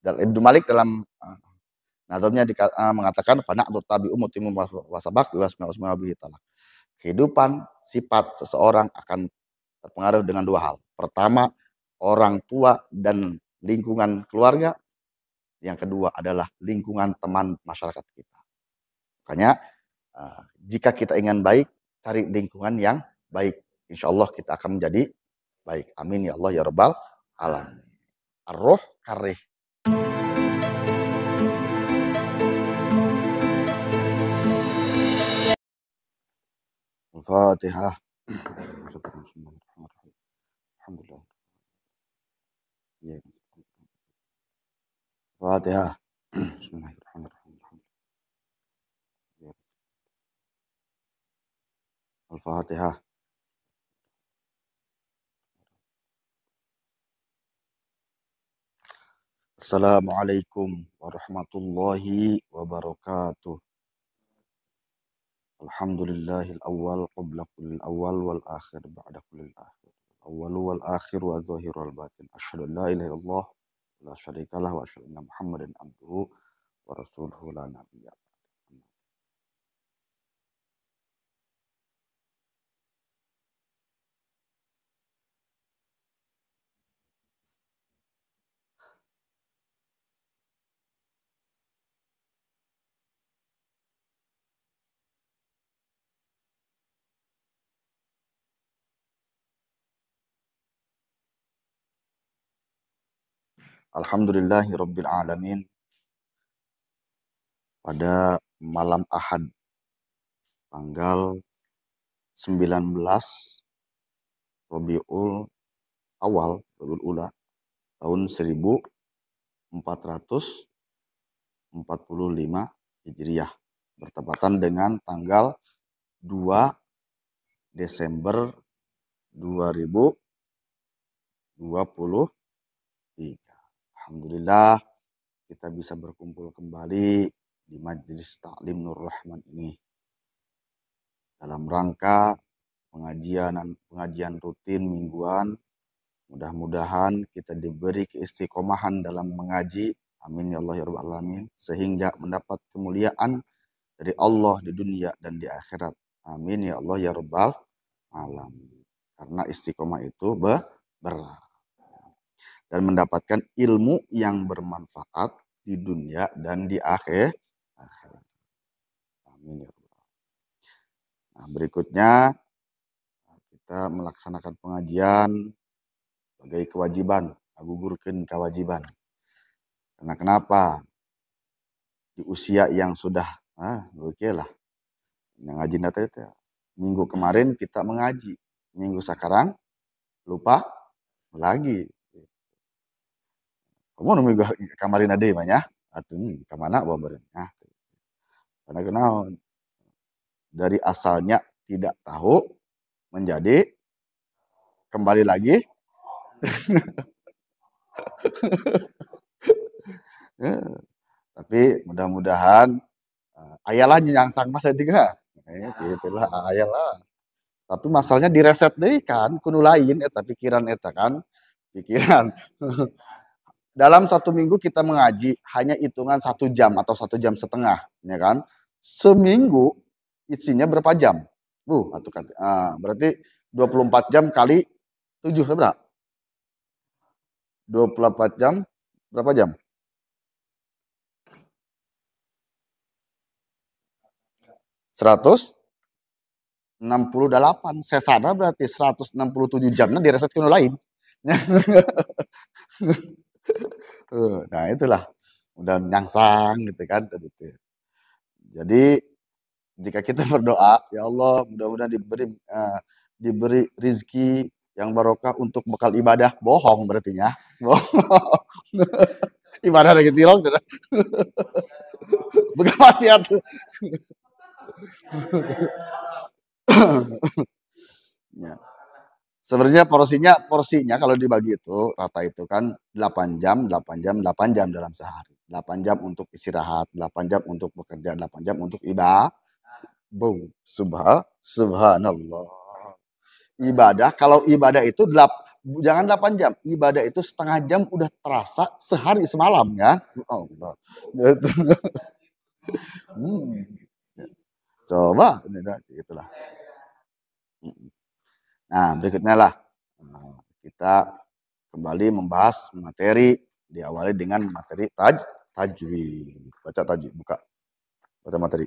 Ibnu Malik dalam nazamnya mengatakan fana'tu tabi'u mutimu wasabak wasma bihi talak. Kehidupan sifat seseorang akan terpengaruh dengan dua hal. Pertama, orang tua dan lingkungan keluarga. Yang kedua adalah lingkungan teman masyarakat kita. Makanya jika kita ingin baik, cari lingkungan yang baik. Insya Allah kita akan menjadi baik. Amin ya Allah ya Rabbal alamin. Ar-ruh karih. Al-Fatihah. Alhamdulillah. Al-Fatihah. Bismillahirrahmanirrahim. Al-Fatihah. Assalamualaikum warahmatullahi wabarakatuh. Alhamdulillahil awal qabla kullil awal wal akhir ba'da kullil akhir. Awwalu wal akhir wa zahir wal batin. Asyhadu an la ilaha illallah wa la syarikalah wa asyhadu anna Muhammadan abduhu wa rasuluhu la nabiyya. Alhamdulillahi rabbil alamin. Pada malam Ahad tanggal 19 Rabiul Awal, Rabiul Ula, tahun 1445 Hijriah, bertepatan dengan tanggal 2 Desember 2023. Alhamdulillah kita bisa berkumpul kembali di Majelis Ta'lim Nur Rahman ini dalam rangka pengajian rutin mingguan. Mudah-mudahan kita diberi keistiqomahan dalam mengaji. Amin ya Allah ya Rabbal alamin. Sehingga mendapat kemuliaan dari Allah di dunia dan di akhirat. Amin ya Allah ya Rabbal alamin. Karena istiqomah itu berat. Dan mendapatkan ilmu yang bermanfaat di dunia dan di akhirat. Amin ya Rabbal alamin. Nah, berikutnya kita melaksanakan pengajian sebagai kewajiban, gugurkeun kewajiban. Karena kenapa? Di usia yang sudah oke lah. Yang ngaji nanti itu minggu kemarin kita mengaji, minggu sekarang lupa lagi. Kamu minggu kemarin ada ya? Atuh kemana bawa nah. Karena kenal dari asalnya tidak tahu menjadi kembali lagi. Tapi mudah-mudahan ayalah nyangsang mas tiga. Itulah ayalah. Tapi masalahnya direset deh kan, kuno lain eta pikiran eta kan, pikiran. Dalam satu minggu kita mengaji hanya hitungan 1 jam atau 1 jam setengah, ya kan? Seminggu isinya berapa jam? Berarti 24 jam kali 7 berapa? 24 jam berapa jam? 168. Sesana berarti 167 jamnya direset ke lain. Nah itulah udah nyangsang gitu kan. Jadi jika kita berdoa, ya Allah mudah-mudahan diberi rizki yang barokah untuk bekal ibadah, bohong berartinya. Bohong. Ibadah lagi tilong sudah. Bekal wasiat. Ya. Sebenarnya porsinya kalau dibagi itu rata itu kan 8 jam dalam sehari. 8 jam untuk istirahat, 8 jam untuk bekerja, 8 jam untuk ibadah. Subhanallah. Ibadah, kalau ibadah itu Jangan 8 jam. Ibadah itu setengah jam udah terasa sehari semalam kan? Allah. Gitu. Coba itulah. Nah, berikutnya lah kita kembali membahas materi, diawali dengan materi tajwid. Baca tajwid, buka. Baca materi.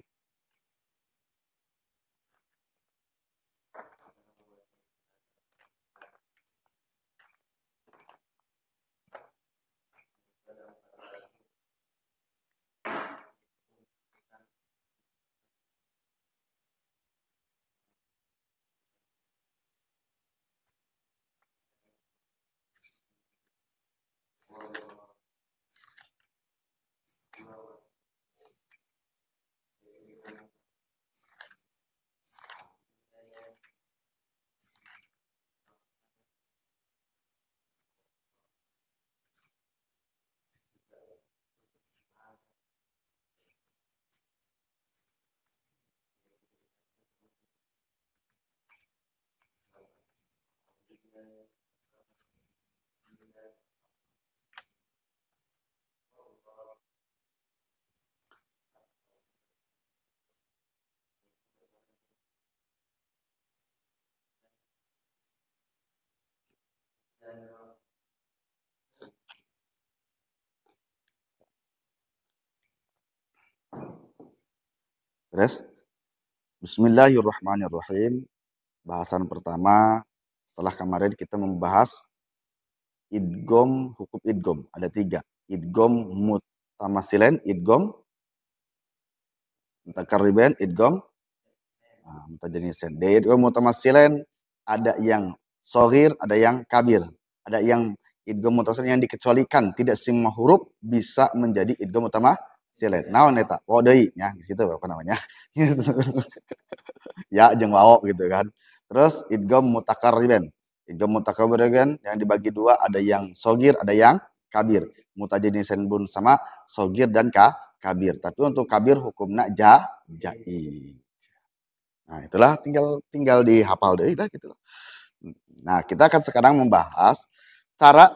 Terus, Bismillahirrahmanirrahim. Bahasan pertama, setelah kemarin kita membahas idgom, hukum idgom. Ada 3. Idgom mutamasilen, idgom mutakarriben, idgom mutajanisan. Di idgom mutamasilen ada yang shogir, ada yang kabir. Ada yang idgom mutamasilen yang dikecualikan, tidak semua huruf bisa menjadi idgom mutamasilen. Naon eta? Wodei nya gitu apa namanya? Ya jeung wao gitu kan. Terus idgham mutakarriban. Idgham mutakarriban yang dibagi 2, ada yang shogir, ada yang kabir. Mutajanisan pun sama shogir dan kabir. Tapi untuk kabir hukumna jai. Nah, itulah tinggal dihafal deh dah gitu. Nah, kita akan sekarang membahas cara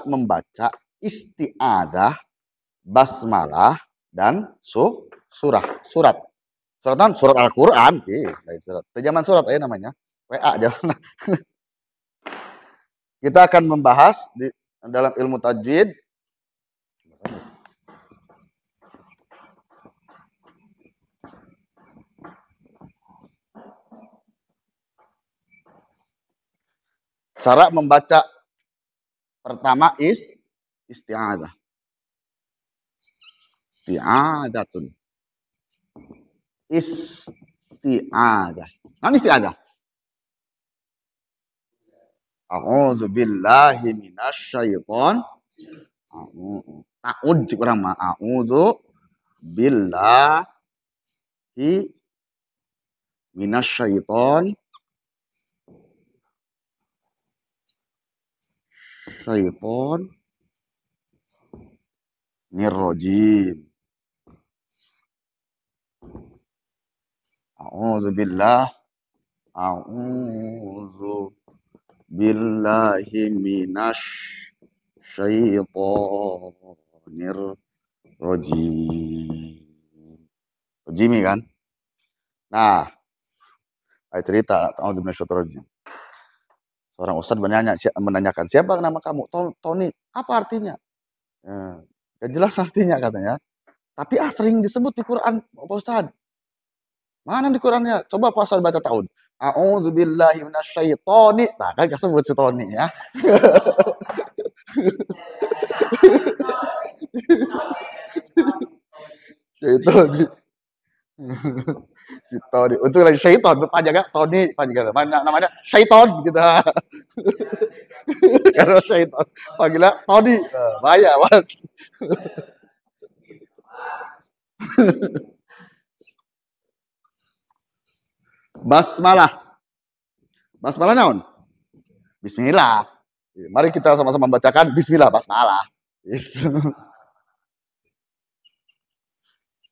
membaca isti'adah, basmalah dan surat. Surat Al-Quran. Surat. Zaman surat aja namanya. WA jangan. Kita akan membahas dalam ilmu tajwid cara membaca pertama isti'adah. Isti'adatun. Isti'adah. Nah, isti'adah. A'udzu billahi minasyaiton. Ta'ud kurang mah. A'udzu billahi minasyaiton. Syaiton nirrojim. A'udzu billahi minasyaitonir rojim. Rojimi kan? Nah, saya cerita a'udzu minasyaitonir rojim. Seorang ustadz menanyakan, siapa nama kamu? Tony. Apa artinya? Ya, jelas artinya katanya. Tapi sering disebut di Quran, Pak Ustadz. Mana di Qurannya? Coba Pak Ustadz baca tahun. A'udzubillahi minasyaitonir. Nah, kan kesebut si Tony ya. Syaiton. Si Tony. Untuk lagi syaiton, panjangnya Tony, panjangnya mana namanya? Syaiton gitu. Karena syaiton. Panggilnya Tony. Bahaya, Mas. Basmalah. Basmalah naon? Bismillah. Mari kita sama-sama membacakan Bismillah, basmalah.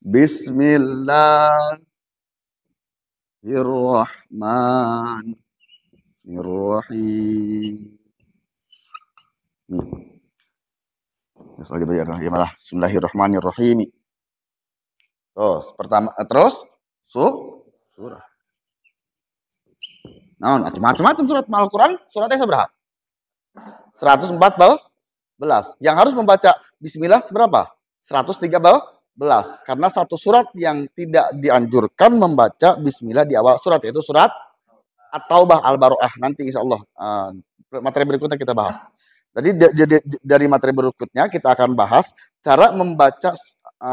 Bismillahirrahmanirrahim. Bismillahirrahmanirrahim. Bismillahirrahmanirrahim. Terus pertama surah. Nah, macam-macam surat Al-Quran. Suratnya seberapa? 114. Yang harus membaca Bismillah seberapa? 113. Karena satu surat yang tidak dianjurkan membaca Bismillah di awal surat, yaitu surat At-Taubah, Al-Baro'ah. Nanti insya Allah materi berikutnya kita bahas. Jadi dari materi berikutnya kita akan bahas cara membaca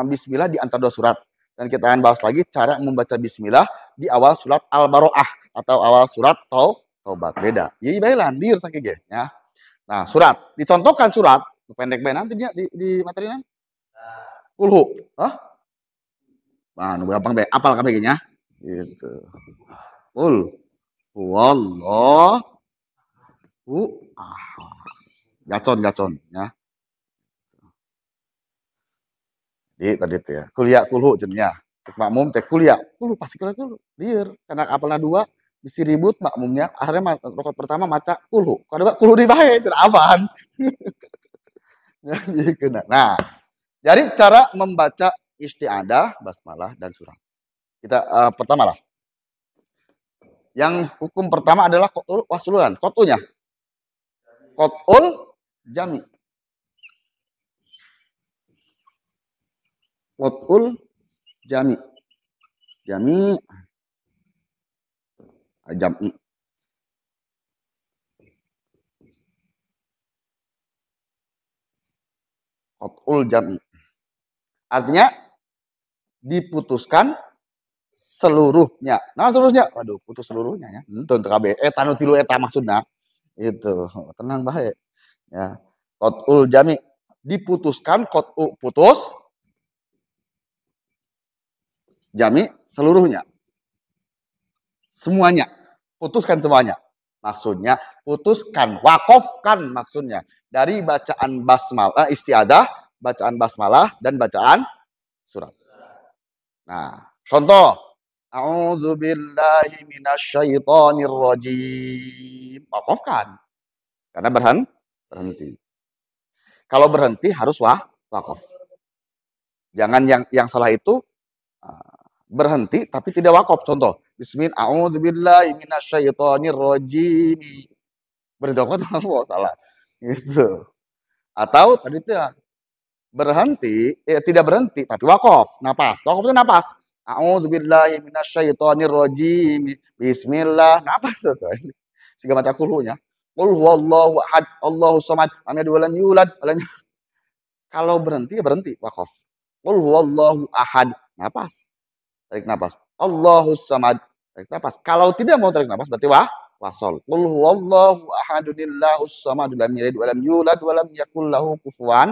Bismillah di antara dua surat. Dan kita akan bahas lagi cara membaca Bismillah di awal surat Al-Baro'ah atau awal surat Taubat. Beda. Iya, baiklah, dir sakit ya. Nah, surat. Dicontohkan surat pendek bae nanti dia di materinya. Kulhu. Hah? Nah, gampang bae. Apal kabehnya. Gitu. Kul huwallahu ahad. Gacon ya. Di tadi teh ya. Kuliah kulhu cenanya. Cek makmum teh kuliah. Kulhu pasti kuliah kulhu. Dir. Karena apalna dua mesti ribut makmumnya. Akhirnya rokok pertama maca kulhu. Kadang kulhu di bae teu apaan. Nah, jadi cara membaca isti'adah, basmalah dan surat. Kita pertama lah. Yang hukum pertama adalah qat'ul waslulan. Qat'unya. Qat'ul jami. Qat'ul jami. Jami. Jami. Qat'ul jami. Artinya diputuskan seluruhnya. Nah, seluruhnya. Waduh, putus seluruhnya ya. Untuk KB. Tanu tilu eta maksudnya. Itu. Tenang bae. Ya. Qat'ul jami. Diputuskan qat'u putus. Jami seluruhnya. Semuanya. Putuskan semuanya. Maksudnya putuskan, wakofkan maksudnya. Dari bacaan basmalah, istiadah, bacaan basmalah dan bacaan surat. Nah, contoh. A'udzubillahi minasyaitonirrajim. Wakofkan. Karena berhenti. Kalau berhenti harus wakaf. Jangan yang salah itu berhenti tapi tidak wakaf. Contoh, Bismillah, a'udzubillahi minasyaitonirrajim. Berhenti wakaf salah. Gitu. Atau tadi itu berhenti, tidak berhenti tapi wakaf, napas. Wakaf itu napas. A'udzubillahi minasyaitonirrajim. Bismillah, napas tuh. Siga maca kulhunya. Qul huwallahu ahad, Allahus samad, lam yalid walam yulad. Kalau berhenti ya berhenti, wakaf. Qul huwallahu ahad, napas. Tarik napas. Allahus samad, tarik napas. Kalau tidak mau tarik napas berarti wasol. Qul huwallahu ahadunillahus samad, lam yalid walam yulad walam yakul lahu kufuwan.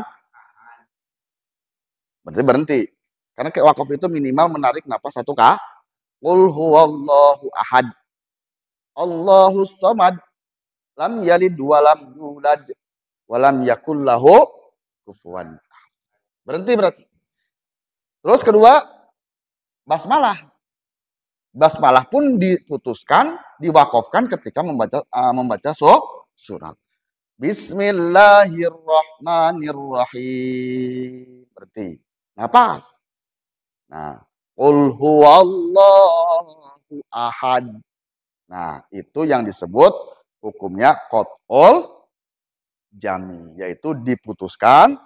Berarti berhenti. Karena kayak wakaf itu minimal menarik napas satu kali. Qul huwallahu ahad. Allahus samad. Lam yalid walam yulad walam yakul lahu kufuwan. Berhenti berarti. Terus kedua, basmalah. Basmalah pun diputuskan, diwakafkan ketika membaca surat. Bismillahirrahmanirrahim. Berarti napas. Nah, qul huwallahu ahad. Nah, itu yang disebut hukumnya qat'ul jami, yaitu diputuskan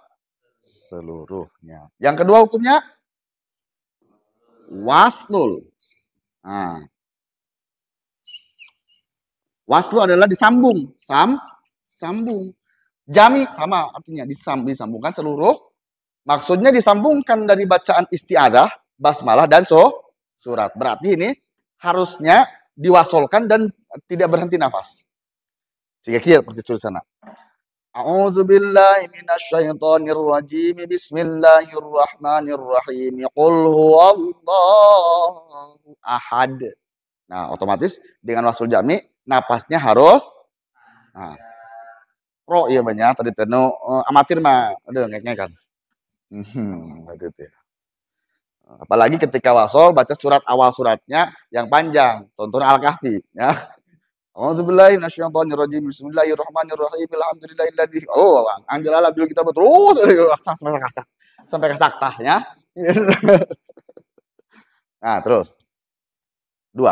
seluruhnya. Yang kedua hukumnya waslul. Nah, waslu adalah disambung, sambung. Jami sama artinya disambungkan seluruh. Maksudnya disambungkan dari bacaan istiadah, basmalah dan surat. Berarti ini harusnya diwasolkan dan tidak berhenti nafas. Sehingga kia seperti tulisan sana. A'udzubillahi minasyaitonirrajim. Bismillahirrahmanirrahim. Qul huwallahu ahad. Nah, otomatis dengan wasul jami napasnya harus pro iya banyak tadi teno amatir mah aduh ngek kan. Itu ya. Apalagi ketika wasol baca surat awal suratnya yang panjang, tonton Al-Kahfi ya. A'udzubillahi minasyaitonirrajim. Bismillahirrahmanirrahim. Alhamdulillahilladzi. Oh, Anjir alam dulu kita terus sampai ke saktahnya. Nah, terus. 2.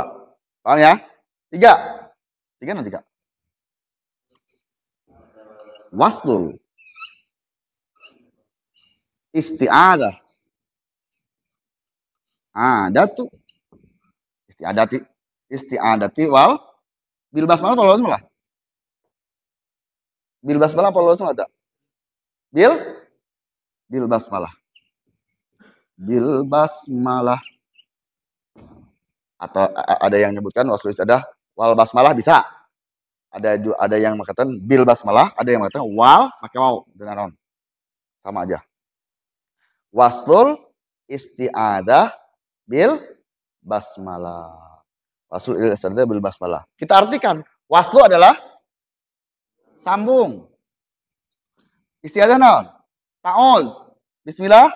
Paham ya? 3. 3 nanti, Kak. Waslul isti'adah. Ada tuh. Isti'adati wal bil basmalah apa basmalah? Bil basmalah apa basmalah ada? Bil basmalah. Bil basmalah. Atau ada yang nyebutkan waslul isti'adah wal basmalah bisa. Ada yang mengatakan bil basmalah, ada yang mengatakan wal pakai waw dengan on. Sama aja. Waslul isti'adah bil basmalah. Waslul isti'adah bil basmalah. Kita artikan, waslu adalah sambung. Isti'adah naon? Ta'ul. Bismillah.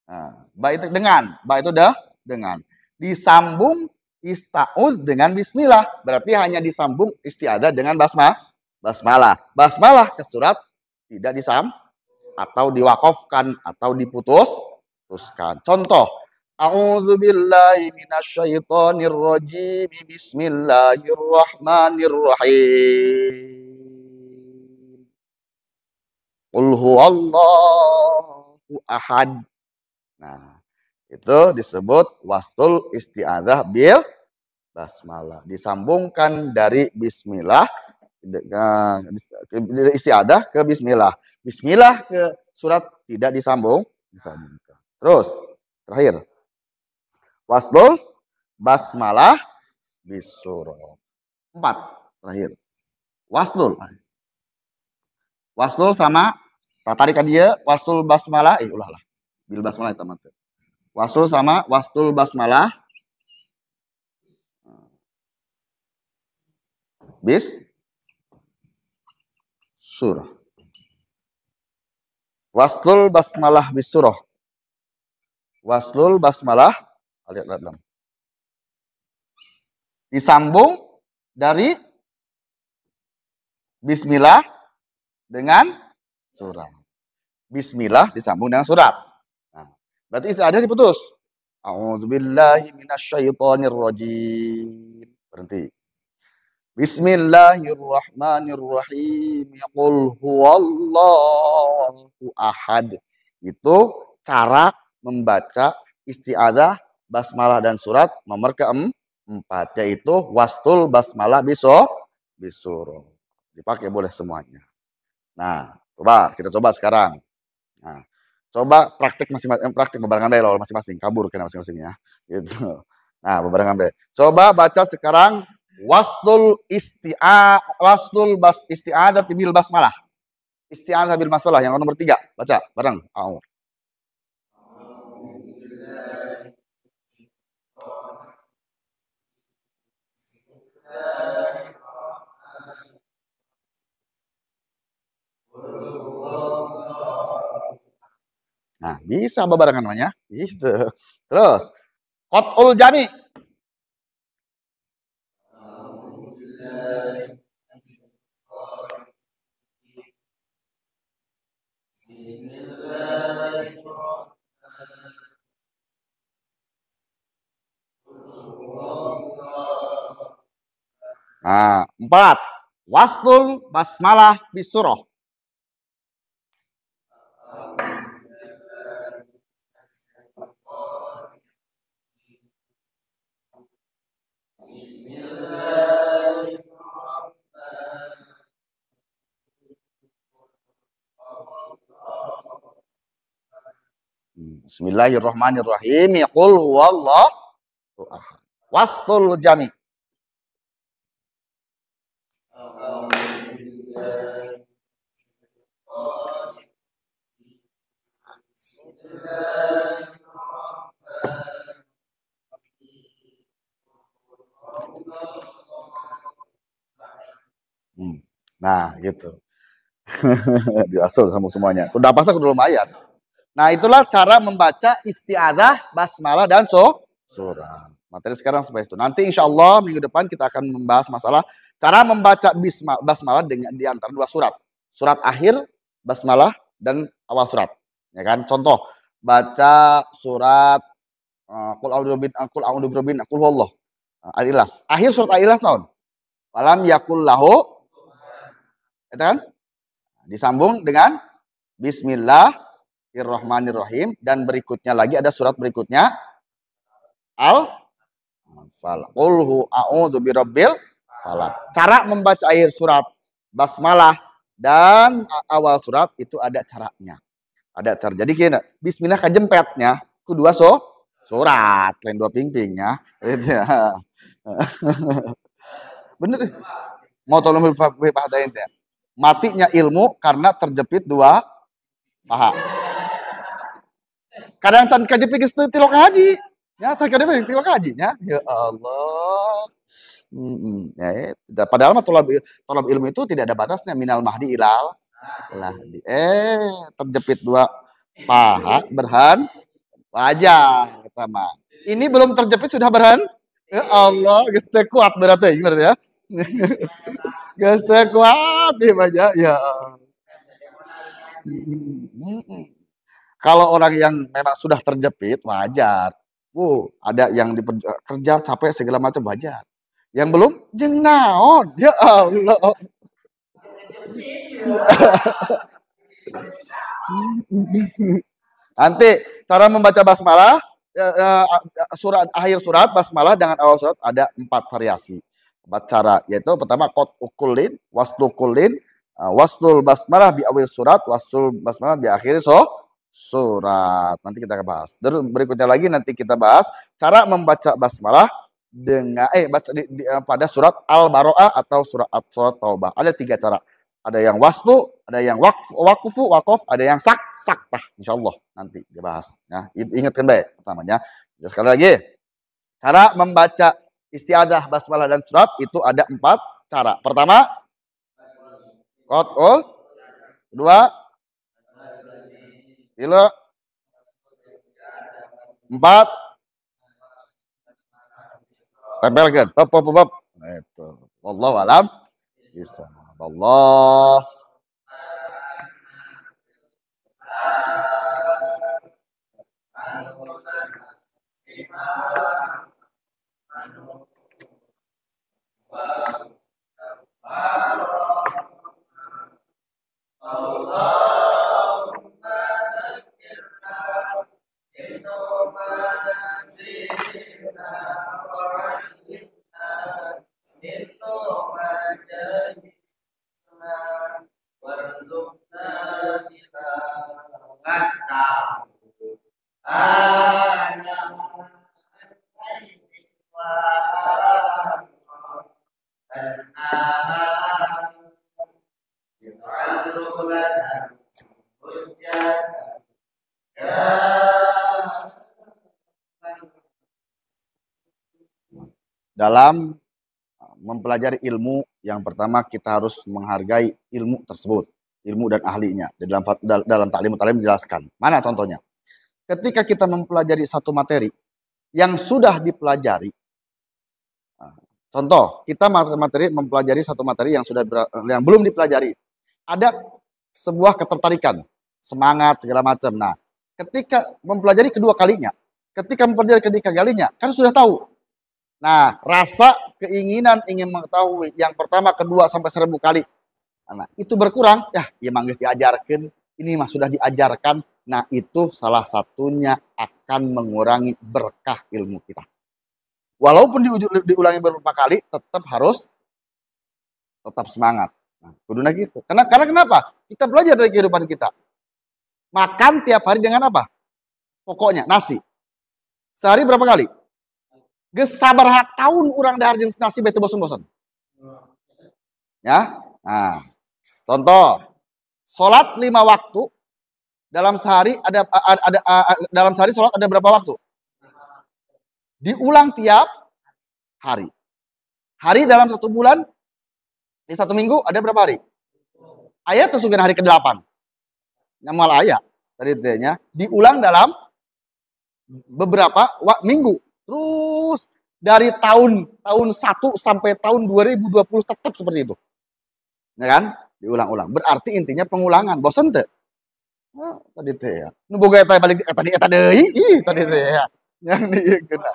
Nah, ba itu dengan, ba itu dah dengan. Disambung ista'ud dengan bismillah. Berarti hanya disambung isti'adah dengan basmalah. Basmalah ke surat tidak atau diwakafkan atau diputuskan. Contoh, a'udzubillahi minasyaitonirrajim. Bismillahirrahmanirrahim. Qul huwallahu ahad. Nah, itu disebut waslul isti'adah bil basmalah. Disambungkan dari bismillah isti'adah ke bismillah. Bismillah ke surat tidak disambungkan. Terus terakhir waslul basmalah bisurah. 4 terakhir. Waslul sama tarikan dia waslul basmalah ulahlah. Bil basmalah teman. Waslul sama waslul basmalah bis surah. Waslul basmalah bis surah. Waslul basmalah lihat dalam. Disambung dari bismillah dengan surat. Bismillah disambung dengan surat. Nah, berarti isti'adah diputus. A'udzubillahi minasyaitonirrajim. Berhenti. Bismillahirrahmanirrahim. Qul huwallahu ahad. Itu cara membaca isti'adah, basmalah dan surat nomor keempat, yaitu waslul basmalah bisurah. Dipakai boleh semuanya. Nah, kita coba sekarang. Nah, coba praktik masing-masing, praktik bebarengan deh loh masing-masing, kabur kena masing-masing ya. Gitu. Nah, bebarengan deh. Coba baca sekarang waslul isti'adah bil basmalah. Isti'adah bil basmalah yang nomor 3. Baca bareng. Nah, bisa bebarengan namanya. Gitu. Terus, qat'ul jami. Nah, 4. Waslul basmalah bisurah. Bismillahirrahmanirrahim. Qul huwallahu ahad. Waslul jami. Nah, gitu. Diasal sama semuanya. Udah pasti udah lumayan. Nah, itulah cara membaca isti'adah, basmalah dan surah. Materi sekarang seperti itu. Nanti insya Allah minggu depan kita akan membahas masalah Cara membaca basmalah dengan di antara dua surat. Surat akhir basmalah dan awal surat. Ya kan? Contoh, baca surat Qul a'udzu birabbin qul huwallah. Al-Ikhlas. Akhir surat Al-Ikhlas naon? Walam yakul lahu, itu kan? Disambung dengan Bismillahirrahmanirrahim, dan berikutnya lagi ada surat berikutnya Al-Falaq. Qul a'udzu birabbil falaq. Cara membaca akhir surat basmalah dan awal surat itu ada caranya. Ada cara. Jadi kira bismillah kajempetnya kedua surat, lain dua pingpingnya. Bener. Mau tolong pahadain teh. Matinya ilmu karena terjepit dua paha. Kadang can kajepit geus teu tilok haji. Ya, terkadang tilok haji nya. Ya Allah. Ya, padahal mah tolab ilmu itu tidak ada batasnya, minal mahdi ilal lahdi. Terjepit dua paha berhan wajar pertama. Ini belum terjepit sudah berhan. Ya Allah, geus teu kuat berarti gimana ya? Geus teu kuat ieu aja ya. Kalau orang yang memang sudah terjepit wajar. Ada yang kerja capek segala macam wajar. Yang belum jeung naon? Ya Allah. Nanti cara membaca basmalah surat akhir surat basmalah dengan awal surat ada 4 variasi. 4 cara, yaitu pertama qad ukulin, waslukulin, waslul basmalah bi awil surat, waslul basmalah bi akhir surat. Nanti kita bahas. Terus berikutnya lagi nanti kita bahas cara membaca basmalah dengan pada surat Al-Baro'ah atau surat Taubah. Ada 3 cara. Ada yang waslu, ada yang wakof, ada yang saktah. Insyaallah nanti dibahas. Ya, ingatkan baik pertamanya. Sekali lagi, cara membaca istiadah, basmalah dan surat itu ada 4 cara. Pertama, qat'ul. Kedua, ilo. 4, tempelkan. Pop. Itu. Wallahu alam. Bisa. Allah. Dalam mempelajari ilmu, yang pertama kita harus menghargai ilmu tersebut, ilmu dan ahlinya. Dalam taklim menjelaskan. Mana contohnya? Ketika kita mempelajari satu materi yang sudah dipelajari, contoh kita mempelajari satu materi yang belum dipelajari, ada sebuah ketertarikan, semangat segala macam. Nah, ketika mempelajari kedua kalinya, kan sudah tahu. Nah, rasa keinginan ingin mengetahui yang pertama, kedua sampai 1000 kali, nah itu berkurang. Ya emang diajarkan, ini mah sudah diajarkan. Nah, itu salah satunya akan mengurangi berkah ilmu kita. Walaupun diulangi beberapa kali, tetap semangat. Nah, kuduna gitu. Karena kenapa? Kita belajar dari kehidupan kita. Makan tiap hari dengan apa? Pokoknya nasi. Sehari berapa kali? Geus sabaraha tahun urang dahar jeung nasi bete bosan-bosan. Ya. Nah, contoh, sholat 5 waktu dalam sehari dalam sehari sholat ada berapa waktu? Diulang tiap hari. Hari dalam 1 bulan, di 1 minggu ada berapa hari? Ayat tuh sugan hari ke-8. Nyamal ayat tadi nya diulang dalam beberapa minggu. Terus Dari tahun 1 sampai tahun 2020 tetap seperti itu. Ya kan? Diulang-ulang. Berarti intinya pengulangan. Bosan tuh? Oh, tadi teh ya. Nu boga eta balik eta deui, tadi teh ya. Yang dikeuna.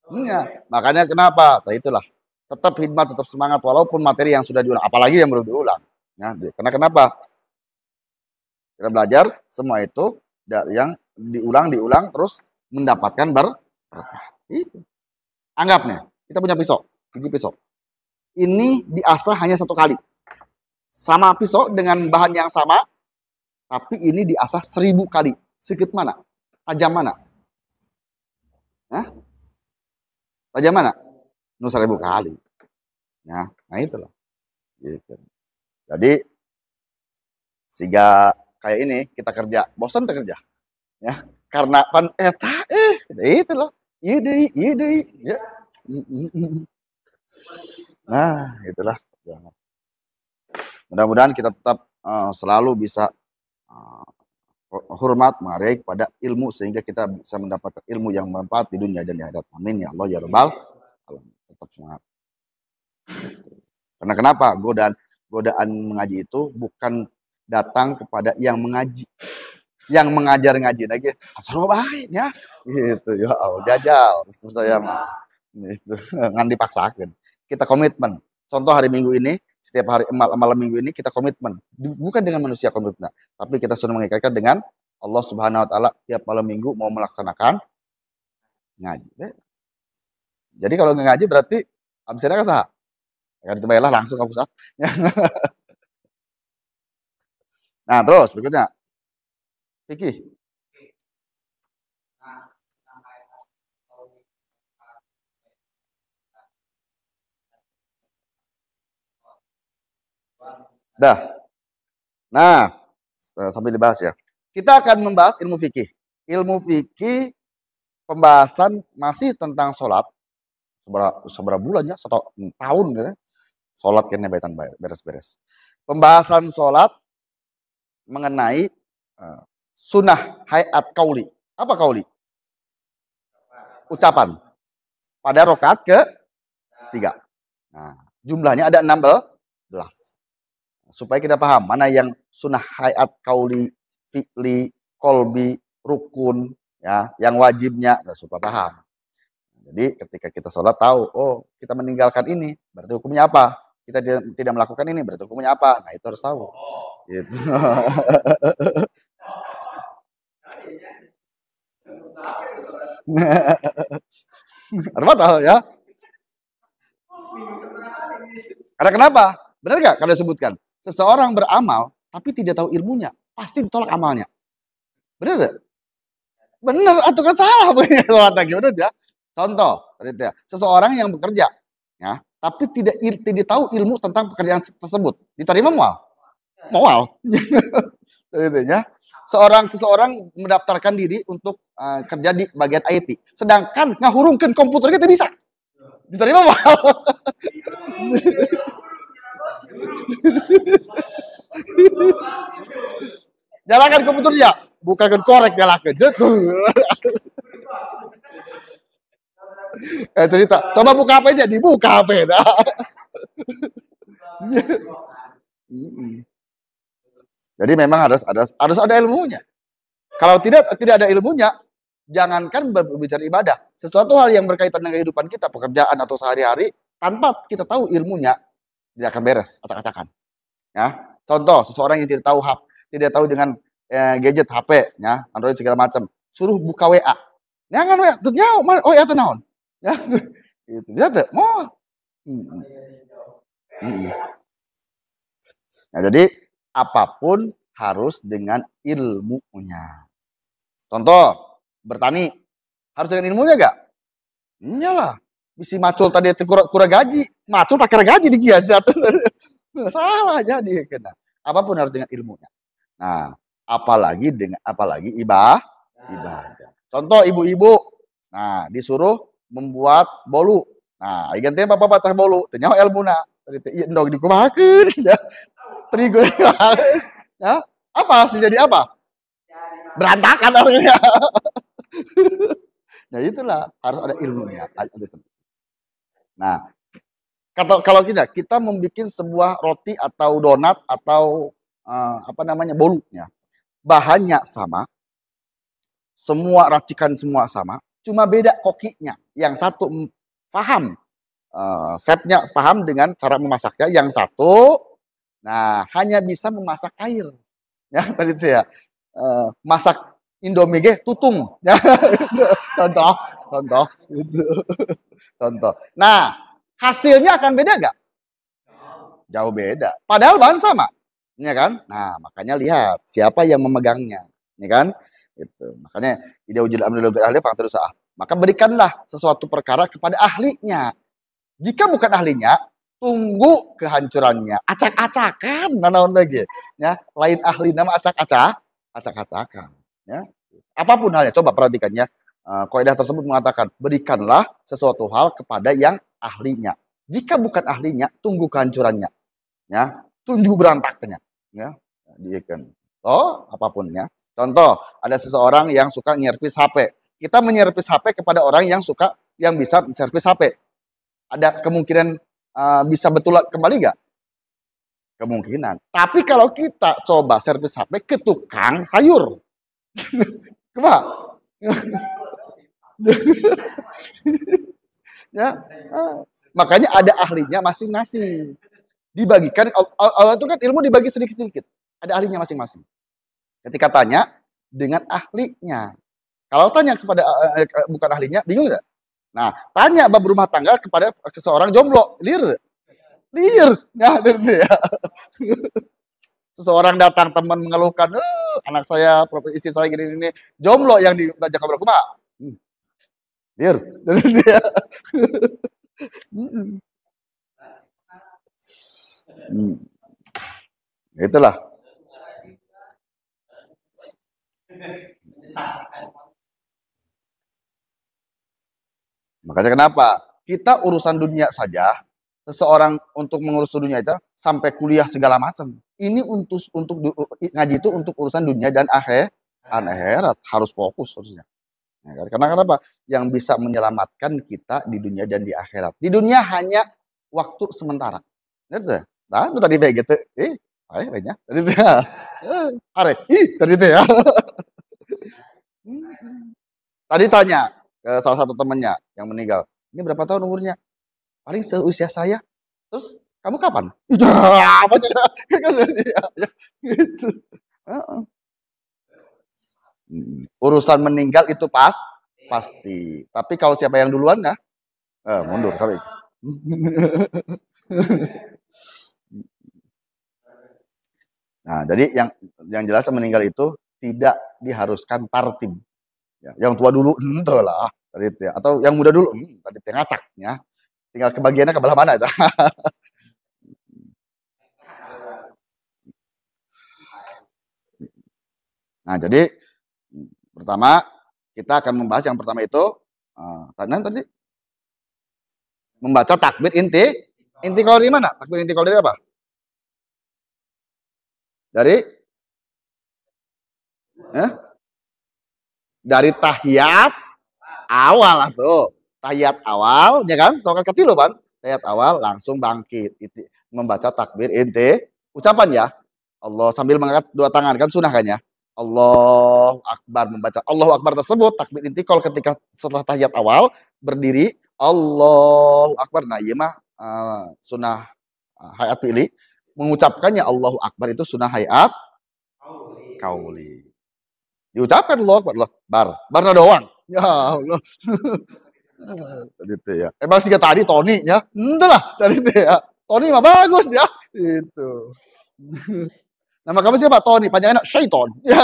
Iya, makanya kenapa? Nah, itulah. Tetap hikmat, tetap semangat walaupun materi yang sudah diulang, apalagi yang belum diulang. Ya, karena kenapa? Kita belajar semua itu yang diulang terus mendapatkan berkah. Itu. Anggap nih, kita punya pisau, biji pisau. Ini diasah hanya 1 kali. Sama pisau dengan bahan yang sama, tapi ini diasah 1000 kali. Sedikit mana? Tajam mana? Hah? Tajam mana? 1000 kali. Ya, nah itulah. Gitu. Jadi, sehingga kayak ini kita kerja, bosan kerja. Ya, karena pan eta itu loh. Iya deh, ya. Nah, itulah. Mudah-mudahan kita tetap selalu bisa hormat, menghargai kepada ilmu sehingga kita bisa mendapatkan ilmu yang bermanfaat di dunia dan di akhirat. Amin ya Allah ya Rabbal alamin. Tetap semangat. Karena kenapa? Godaan mengaji itu bukan datang kepada yang mengaji. Yang mengajar ngaji lagi, asal baik ya. Gitu ya Allah, jajal. Terus saya mah gitu. Ngan dipaksakan. Kita komitmen. Contoh hari Minggu ini, setiap hari malam Minggu ini kita komitmen. Bukan dengan manusia komitmen, tapi kita sudah mengikatkan dengan Allah Subhanahu wa taala tiap malam Minggu mau melaksanakan ngaji. Jadi kalau nggak ngaji berarti absennya kan sah. Kan itu bayarlah langsung ke pusat. Nah, terus berikutnya. Fikih. Dah. Nah, sampai dibahas ya. Kita akan membahas ilmu fikih. Ilmu fikih pembahasan masih tentang sholat. Seberapa bulannya? 1 tahun gitu. Sholat kayaknya baitan beres-beres. Pembahasan sholat mengenai sunnah hayat kauli. Apa kauli? Ucapan. Pada rakaat ke-3. Nah, jumlahnya ada 16. Supaya kita paham mana yang sunnah hayat kauli, fi'li, kolbi, rukun, ya, yang wajibnya, nah, supaya paham. Jadi ketika kita sholat tahu, oh kita meninggalkan ini, berarti hukumnya apa? Kita tidak melakukan ini, berarti hukumnya apa? Nah itu harus tahu. Gitu. Harus tahu ya. Karena kenapa? Benar nggak kalau disebutkan? Seseorang beramal tapi tidak tahu ilmunya, pasti ditolak amalnya. Benar nggak? Benar, atau kan salah punya sholat lagi, benar ya? Contoh, seseorang yang bekerja, ya, tapi tidak tahu ilmu tentang pekerjaan tersebut, diterima mual, ya. Seseorang mendaftarkan diri untuk kerja di bagian IT, sedangkan ngahurungkan komputer kita bisa, diterima mual. Jalankan komputernya, bukan korek jalankan. Cerita, coba buka HP-nya, dibuka HP dah. Jadi memang harus ada ilmunya. Kalau tidak ada ilmunya, jangankan berbicara ibadah, sesuatu hal yang berkaitan dengan kehidupan kita, pekerjaan atau sehari-hari, tanpa kita tahu ilmunya, tidak akan beres, acak-acakan. Ya, contoh seseorang yang tidak tahu dengan gadget HP, ya, Android segala macam, suruh buka WA, jangan WA, WA itu naon, ya, itu bisa tuh, mau. Nah, jadi apapun harus dengan ilmunya. Contoh, bertani harus dengan ilmunya gak? Iyalah, bisa macul tadi kura gaji, macul pakai gaji di dia. Salah jadi kena. Apapun harus dengan ilmunya. Nah, apalagi ibadah. Contoh ibu-ibu, nah disuruh membuat bolu. Nah, gantian bapak-bapak bolu, tanya ilmuna. Tadi endog dikumahakeun ya. Terigu. Ya, apa hasil jadi apa? Berantakan hasilnya. Nah itulah harus ada ilmunya. Nah, kalau kita membuat sebuah roti atau donat atau apa namanya bolunya, bahannya sama, semua racikan semua sama, cuma beda kokinya. Yang satu paham, chefnya paham dengan cara memasaknya, yang satu, nah hanya bisa memasak air, ya tadi itu ya, masak Indomie tutung, ya contoh, contoh, itu contoh. Nah hasilnya akan beda nggak? Jauh beda. Padahal bahan sama, ya kan? Nah, makanya lihat siapa yang memegangnya, ya kan? Itu. Makanya ida wujud amrul ahli faktor usaha. Maka berikanlah sesuatu perkara kepada ahlinya. Jika bukan ahlinya, tunggu kehancurannya. Acak-acakan, nanaon lagi. Ya, lain ahli nama acak-acak, acak-acakan. Ya, apapun halnya, coba perhatikannya. Kaidah tersebut mengatakan berikanlah sesuatu hal kepada yang ahlinya. Jika bukan ahlinya, tunggu kehancurannya. Ya, tunggu berantaknya. Ya, dia kan. Oh, apapun ya. Contoh, ada seseorang yang suka nyervis HP. Kita menyervis HP kepada orang yang suka, yang bisa servis HP. Ada kemungkinan bisa betul kembali nggak? Kemungkinan. Tapi kalau kita coba servis HP ke tukang sayur, coba, ya, makanya ada ahlinya masing-masing. Dibagikan, Allah itu kan ilmu dibagi sedikit-sedikit. Ada ahlinya masing-masing. Ketika tanya dengan ahlinya. Kalau tanya kepada bukan ahlinya, bingung nggak? Nah, tanya bab rumah tangga kepada seorang jomblo, liar, liar, ya, ya. Seseorang datang teman mengeluhkan, anak saya, istri saya gini, jomblo yang dibaca kabar kuma, liar, ya. Itulah. Makanya kenapa kita urusan dunia saja, seseorang untuk mengurus dunia itu sampai kuliah segala macam. Ini untuk ngaji itu untuk urusan dunia dan akhirat, harus fokus harusnya. Ya, karena kenapa? Yang bisa menyelamatkan kita di dunia dan di akhirat. Di dunia hanya waktu sementara. Gitu. Nah, itu tadi kayak gitu. Banyak. Tadi itu ya. Tadi itu ya. Tadi tanya ke salah satu temannya yang meninggal. Ini berapa tahun umurnya? Paling seusia saya. Terus kamu kapan? Apa gitu. Urusan meninggal itu pasti. Tapi kalau siapa yang duluan ya, mundur kali. Nah, jadi yang jelas meninggal itu tidak diharuskan tartib. Ya, yang tua dulu, entah lah, tadi ya. Atau yang muda dulu, tadi ngacak, ya. Tinggal kebagiannya ke belah mana itu. Nah, jadi pertama kita akan membahas yang pertama itu tadi membaca takbir inti kalau di mana? Takbir inti kalau dari apa? Dari tahiyat awal lah tuh. Tahiyat awal, ya kan? Tokat kecil loh, Ban. Tahiyat awal langsung bangkit. Membaca takbir inti. Ucapan ya. Allah sambil mengangkat dua tangan kan sunnah kan ya. Allahu Akbar, membaca Allahu Akbar tersebut takbir intikal ketika setelah tahiyat awal berdiri Allahu Akbar. Nah, iya mah sunnah hayat pilih, mengucapkannya Allahu Akbar itu sunnah hayat kauli. Diucapkan Allahu Akbar, barna doang. Ya Allah. Tadi itu ya. Emang sih tadi Tony ya. Entahlah tadi itu ya. Tony mah bagus ya. Itu. Nama kamu siapa? Tony. Panjangnya Syaiton. Ya.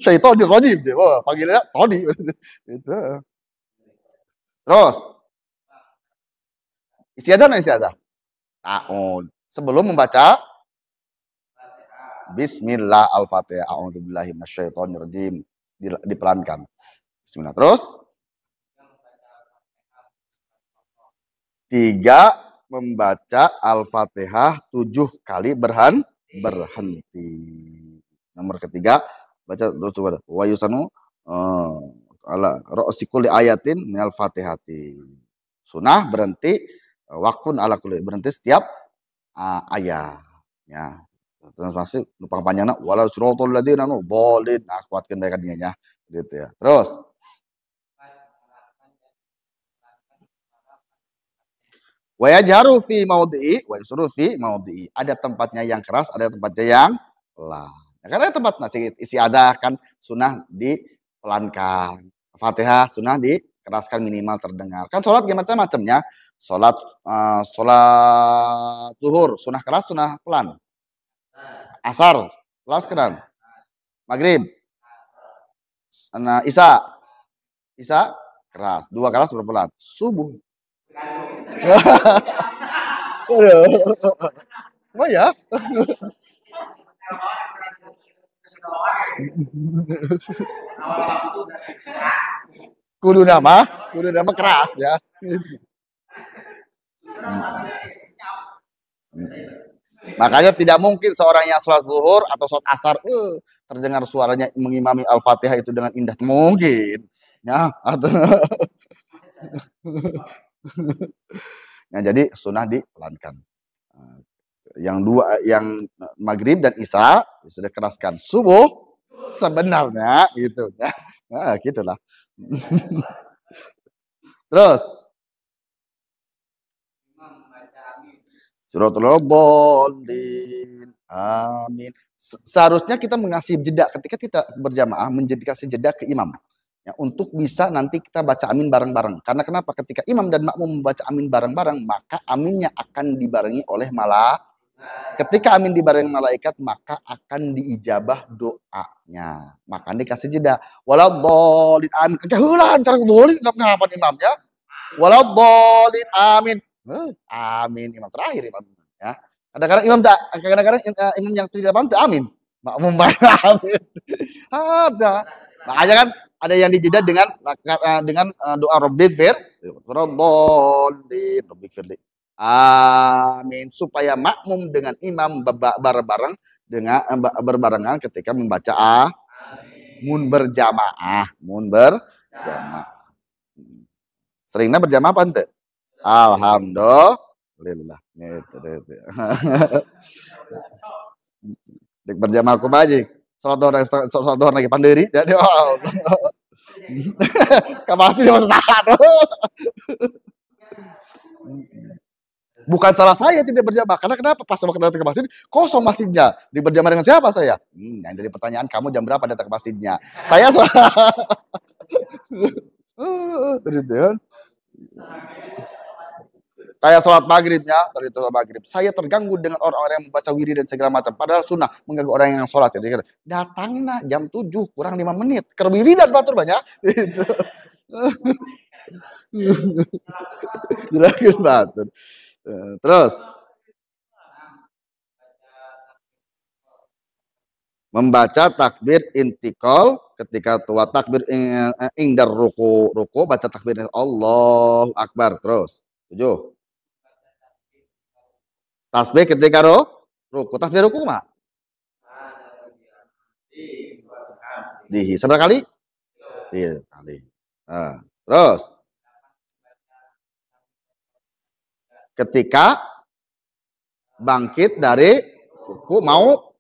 Syaiton di rojim. Wah, panggilannya Tony. Itu. Terus. Istiadah atau istiadah? Sebelum membaca Bismillah Al-Fatihah. A'udzubillahi minasyaitonirrajim. Dipelankan. Bismillah. Terus 3 membaca Al-Fatihah 7 kali berhenti. Nomor ketiga baca wa yusanu Ala ra'si kulli ayatin minal Fatihati. Sunnah berhenti waqfun ala kulli, berhenti setiap ayat. Ya. Terus masuk numpang panjangna wala siratal ladzina dhalin. Nah, kuatkeun mereka dinya nya. Gitu ya. Terus wa yajharu fi maudhi'i wa yusru fi maudhi'i. Ada tempatnya yang keras, ada tempatnya yang pelan. Ya, karena tempat nasi isi ada kan sunnah dipelankan. Fatihah sunnah dikeraskan minimal terdengar. Kan sholat macam-macamnya. Sholat zuhur sunnah keras, sunnah pelan. Asar keras keran. Maghrib. Nah, Isya keras. Dua keras berpelan. Subuh. Oh ya. Kudu nama keras ya. Makanya tidak mungkin seorang yang sholat zuhur atau sholat asar terdengar suaranya mengimami Al-Fatihah itu dengan indah. Mungkin. Ya, atau nah, jadi sunnah dipelankan. Yang dua, yang maghrib dan isya sudah keraskan. Subuh sebenarnya gitu. Nah, gitulah. Terus suratul dhalin. Amin. Seharusnya kita mengasih jeda ketika kita berjamaah, menjadi kasih jeda ke imam. Ya, untuk bisa nanti kita baca amin bareng-bareng. Karena kenapa? Ketika imam dan makmum membaca amin bareng-bareng, maka aminnya akan dibarengi oleh malaikat. Ketika amin dibarengi malaikat, maka akan diijabah doanya. Maka dikasih jeda. Waladhdallin amin. Kejahulan karena dhalin enggak kenapa imamnya. Waladhdallin amin. Amin imam terakhir imam. Ya. Kadang-kadang imam yang tidak paham amin. Makmum amin. Ada. Makanya kan ada yang dijeda dengan doa Rabbil fir. Rabbil firli. Amin, supaya makmum dengan imam berbarengan ketika membaca mun berjamaah. Seringnya berjamaah apa ente? Alhamdulillah. Gitu. Dek berjamaah aku baji. Salat dohor lagi pandiri. Jadi kapasti cuma satu. Bukan salah saya tidak berjamaah. Karena kenapa? Pas waktu datang ke masjid, kosong masjidnya. Di berjamaah dengan siapa saya? Yang dari pertanyaan kamu jam berapa datang ke masjidnya? Saya kayak sholat maghribnya, tadi sholat maghrib. Saya terganggu dengan orang-orang yang membaca wirid dan segala macam. Padahal sunnah mengganggu orang yang sholat. Ya. Datanglah jam 7 kurang 5 menit. Kerwiri dan batur banyak. Jelakin batur. Terus membaca takbir intikal ketika tua takbir ingdar ruku baca takbir Allahu Akbar. Terus 7 tasbih ketika ruku. Tasbih ruku mah dihi seberapa kali? 3 kali. Nah, terus ketika bangkit dari ruku mau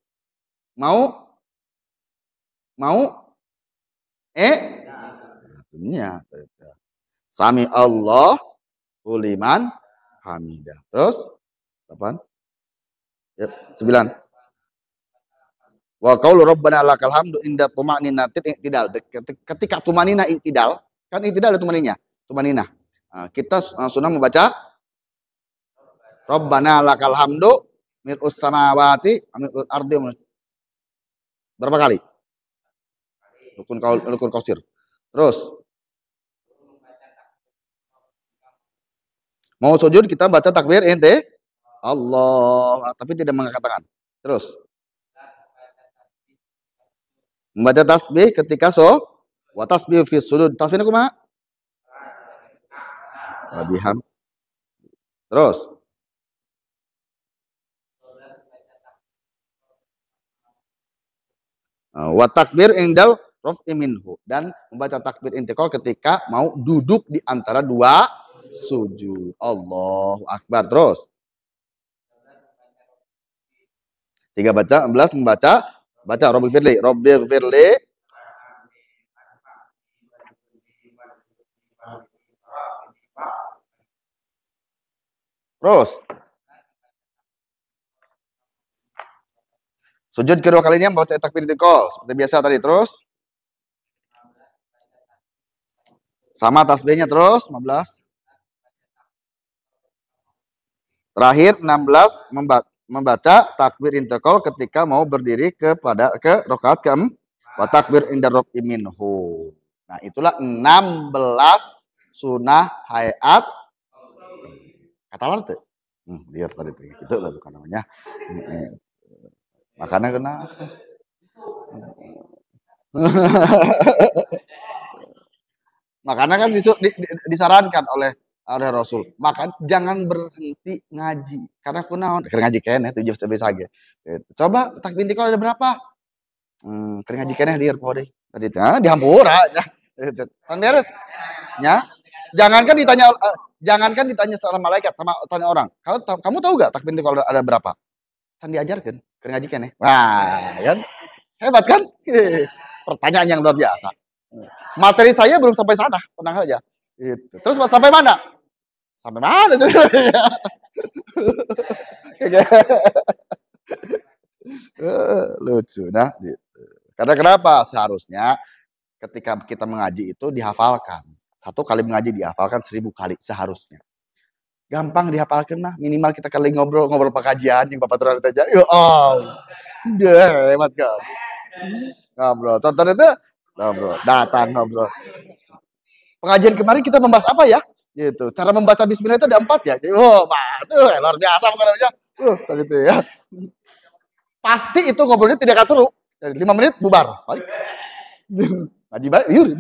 artinya sami Allah liman hamidah. Terus 8 ya, 9 wa qaulu rabbana lakal hamdu inda tuma'ninatin i'tidal. Ketika tumanina i'tidal, kan i'tidal ada tumanina. Nah, kita sunnah membaca rabbana lakal hamdu mil'us samawati mil'ul ardi. Berapa kali? Rukun qasir. Terus mau sujud kita baca takbir ente Allah, tapi tidak mengangkat tangan. Terus membaca tasbih ketika wa tasbih fi sujud. Tasbihna kumaha? Wabiham. Terus wa takbir indal raf'i minhu, dan membaca takbir intiqal ketika mau duduk di antara dua sujud. Allahu akbar. Terus 13 membaca Rabbi firli. Terus sujud kedua kalinya membaca takbir intiqal seperti biasa tadi. Terus sama tasbihnya. Terus 15. Terakhir 16 membaca takbir intiqal ketika mau berdiri ke rakaat ke-4. Wa takbir inda raf'i minhu. Nah, itulah 16 sunnah hayat. Kata lalat tuh. Lihat tadi itu lah bukan namanya. Makanya kena. Makanya kan disarankan oleh Rasul, maka jangan berhenti ngaji karena kunaon ngaji kene tujuh bisa gitu. Coba takbir intiqal ada berapa? Ngaji kene lieur poe deui tadi dihampura nya kan beres nya. Jangankan ditanya sama malaikat, sama tanya orang, kamu tahu gak takbir intiqal ada berapa? Kan diajarkan ngaji kene. Wah kan hebat kan. Pertanyaan yang luar biasa. Materi saya belum sampai sana, tenang aja. Gitu. Terus sampai mana? Sampai mana tuh? Lucu, nah. Gitu. Karena kenapa? Seharusnya ketika kita mengaji itu dihafalkan. Satu kali mengaji dihafalkan 1000 kali seharusnya. Gampang dihafalkan mah. Minimal kita kali ngobrol pengajian yang Bapak Turan aja. Hebat kan. Ngobrol. Contohnya itu ngobrol, datang ngobrol. Pengajian kemarin kita membahas apa ya? Gitu. Cara membaca bismillah itu ada 4 ya. Jadi, luar biasa bukan aja. Gitu ya. Pasti itu ngobrolnya tidak akan seru. 5 menit bubar. Balik. Ngaji balik, yuk.